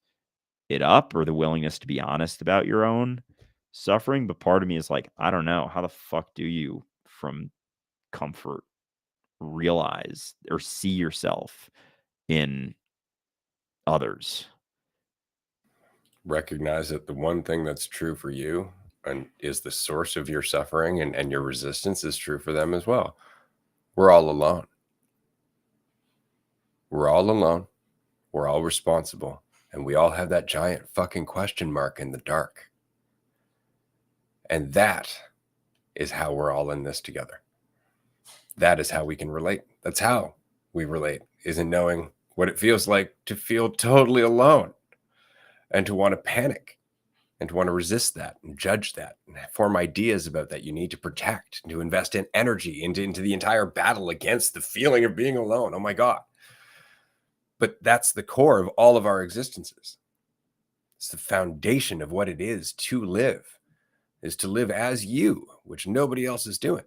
it up, or the willingness to be honest about your own suffering. But part of me is like, I don't know, how the fuck do you from comfort realize or see yourself in others? Recognize that the one thing that's true for you and is the source of your suffering and your resistance is true for them as well. We're all alone. We're all alone. We're all responsible. And we all have that giant fucking question mark in the dark. And that is how we're all in this together. That is how we can relate. That's how we relate, is in knowing what it feels like to feel totally alone and to want to panic and to want to resist that and judge that and form ideas about that you need to protect and to invest in energy into the entire battle against the feeling of being alone. Oh my God. But that's the core of all of our existences. It's the foundation of what it is to live as you, which nobody else is doing.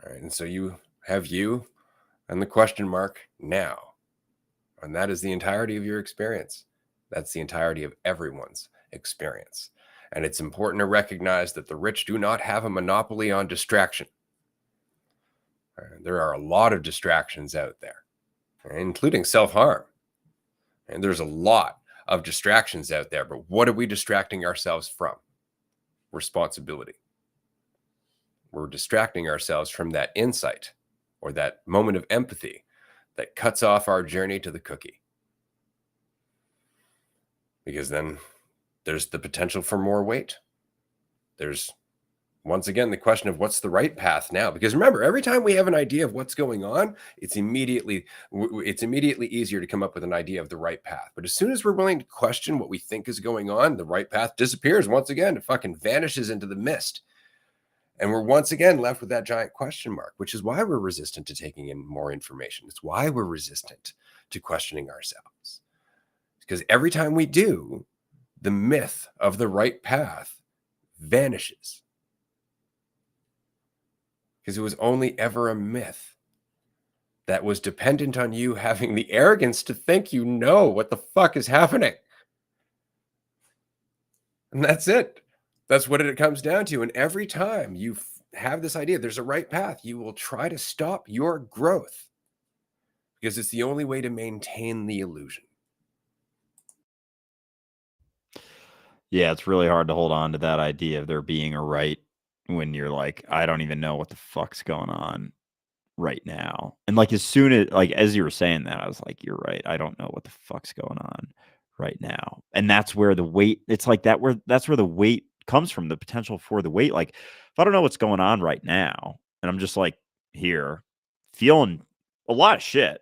All right. And so you have you and the question mark now. And that is the entirety of your experience. That's the entirety of everyone's experience. And it's important to recognize that the rich do not have a monopoly on distraction. There are a lot of distractions out there, including self-harm. And there's a lot of distractions out there. But what are we distracting ourselves from? Responsibility. We're distracting ourselves from that insight or that moment of empathy that cuts off our journey to the cookie. Because then there's the potential for more weight. There's, once again, the question of what's the right path now. Because remember, every time we have an idea of what's going on, it's immediately easier to come up with an idea of the right path. But as soon as we're willing to question what we think is going on, the right path disappears once again. It fucking vanishes into the mist. And we're once again left with that giant question mark, which is why we're resistant to taking in more information. It's why we're resistant to questioning ourselves. Because every time we do, the myth of the right path vanishes. Because it was only ever a myth that was dependent on you having the arrogance to think you know what the fuck is happening. And that's it. That's what it comes down to. And every time you have this idea, there's a right path, you will try to stop your growth because it's the only way to maintain the illusion. Yeah, it's really hard to hold on to that idea of there being a right when you're like, I don't even know what the fuck's going on right now. And like as soon as like as you were saying that, I was like, you're right. I don't know what the fuck's going on right now. And that's where the weight, it's like that's where the weight comes from, the potential for the weight. Like if I don't know what's going on right now, and I'm just like here feeling a lot of shit,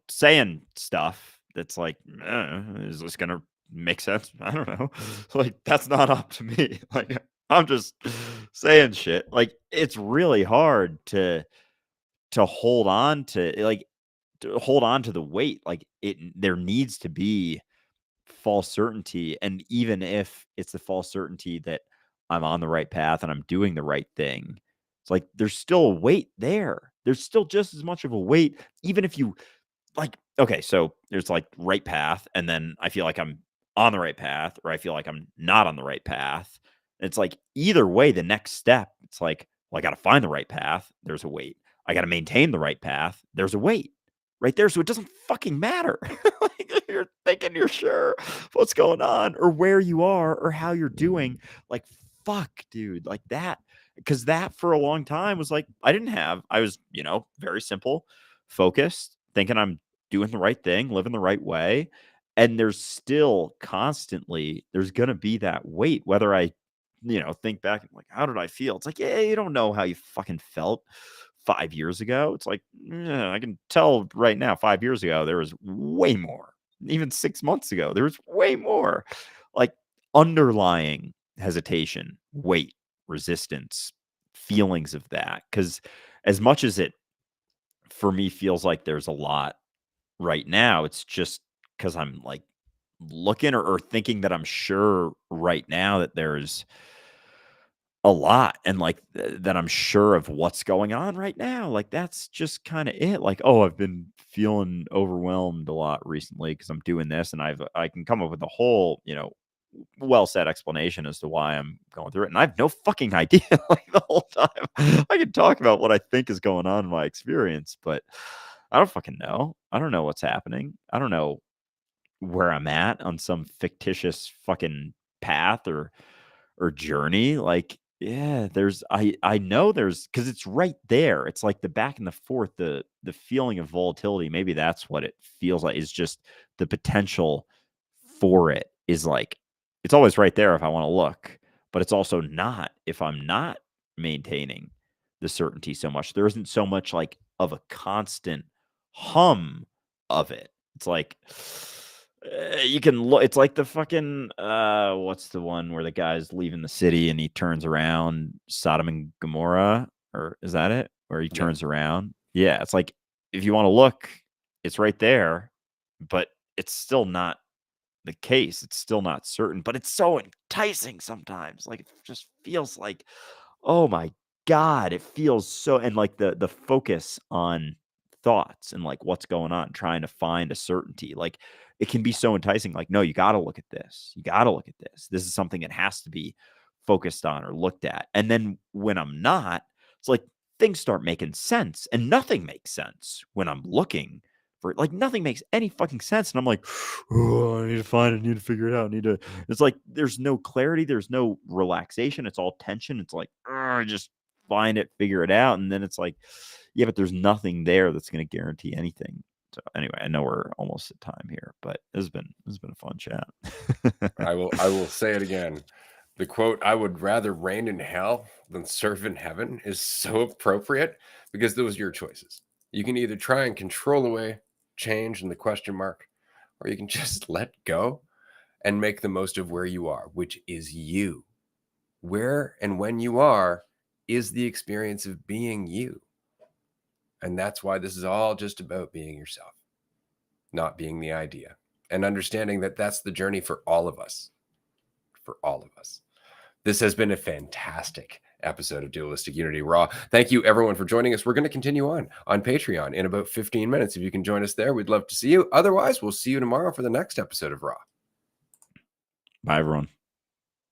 saying stuff that's like, is this gonna make sense? I don't know. Like that's not up to me. Like I'm just saying shit. Like it's really hard to hold on to like to hold on to the weight. Like there needs to be false certainty. And even if it's the false certainty that I'm on the right path and I'm doing the right thing, it's like there's still a weight there. There's still just as much of a weight, even if you like, okay, so there's like right path, and then I feel like I'm on the right path, or I feel like I'm not on the right path. It's like either way, the next step, it's like, well, I got to find the right path. There's a weight. I got to maintain the right path. There's a weight right there. So it doesn't fucking matter. Like, you're thinking you're sure what's going on or where you are or how you're doing. Like, fuck, dude, like that. Because that for a long time was like, I was, very simple, focused, thinking I'm doing the right thing, living the right way. And there's still constantly, there's going to be that weight, whether I, think back and like, how did I feel? It's like, yeah, you don't know how you fucking felt 5 years ago. It's like, yeah, I can tell right now, 5 years ago, there was way more. Even 6 months ago, there was way more like underlying hesitation, weight, resistance, feelings of that. Cause as much as it for me feels like there's a lot right now, it's just because I'm like looking or thinking that I'm sure right now that there's a lot and like that I'm sure of what's going on right now. Like that's just kind of it. Like, oh, I've been feeling overwhelmed a lot recently because I'm doing this, and I can come up with a whole, well said explanation as to why I'm going through it. And I have no fucking idea like the whole time. I can talk about what I think is going on in my experience, but I don't fucking know. I don't know what's happening. I don't know where I'm at on some fictitious fucking path or journey. Like, yeah, I know there's because it's right there. It's like the back and the forth, the feeling of volatility. Maybe that's what it feels like, is just the potential for it is like it's always right there if I want to look, but it's also not if I'm not maintaining the certainty so much. There isn't so much like of a constant hum of it. It's like you can look. It's like the fucking what's the one where the guy's leaving the city and he turns around, Sodom and Gomorrah, or is that it? Where he Yep. turns around? Yeah, it's like if you want to look, it's right there, but it's still not the case. It's still not certain, but it's so enticing sometimes. Like it just feels like, oh my god, it feels so, and like the focus on thoughts and like what's going on, trying to find a certainty. Like it can be so enticing. Like, no, you got to look at this. You got to look at this. This is something that has to be focused on or looked at. And then when I'm not, it's like things start making sense and nothing makes sense when I'm looking for like nothing makes any fucking sense. And I'm like, oh, I need to find it, I need to figure it out. I need to, it's like there's no clarity, there's no relaxation, it's all tension. It's like, just find it, figure it out. And then it's like, yeah, but there's nothing there that's going to guarantee anything. So anyway, I know we're almost at time here, but this has been a fun chat. I will say it again. The quote, I would rather reign in hell than serve in heaven, is so appropriate because those are your choices. You can either try and control away change and the question mark, or you can just let go and make the most of where you are, which is you. Where and when you are is the experience of being you. And that's why this is all just about being yourself, not being the idea. and understanding that that's the journey for all of us. For all of us. This has been a fantastic episode of Dualistic Unity Raw. Thank you, everyone, for joining us. We're going to continue on Patreon in about 15 minutes. If you can join us there, we'd love to see you. Otherwise, we'll see you tomorrow for the next episode of Raw. Bye, everyone.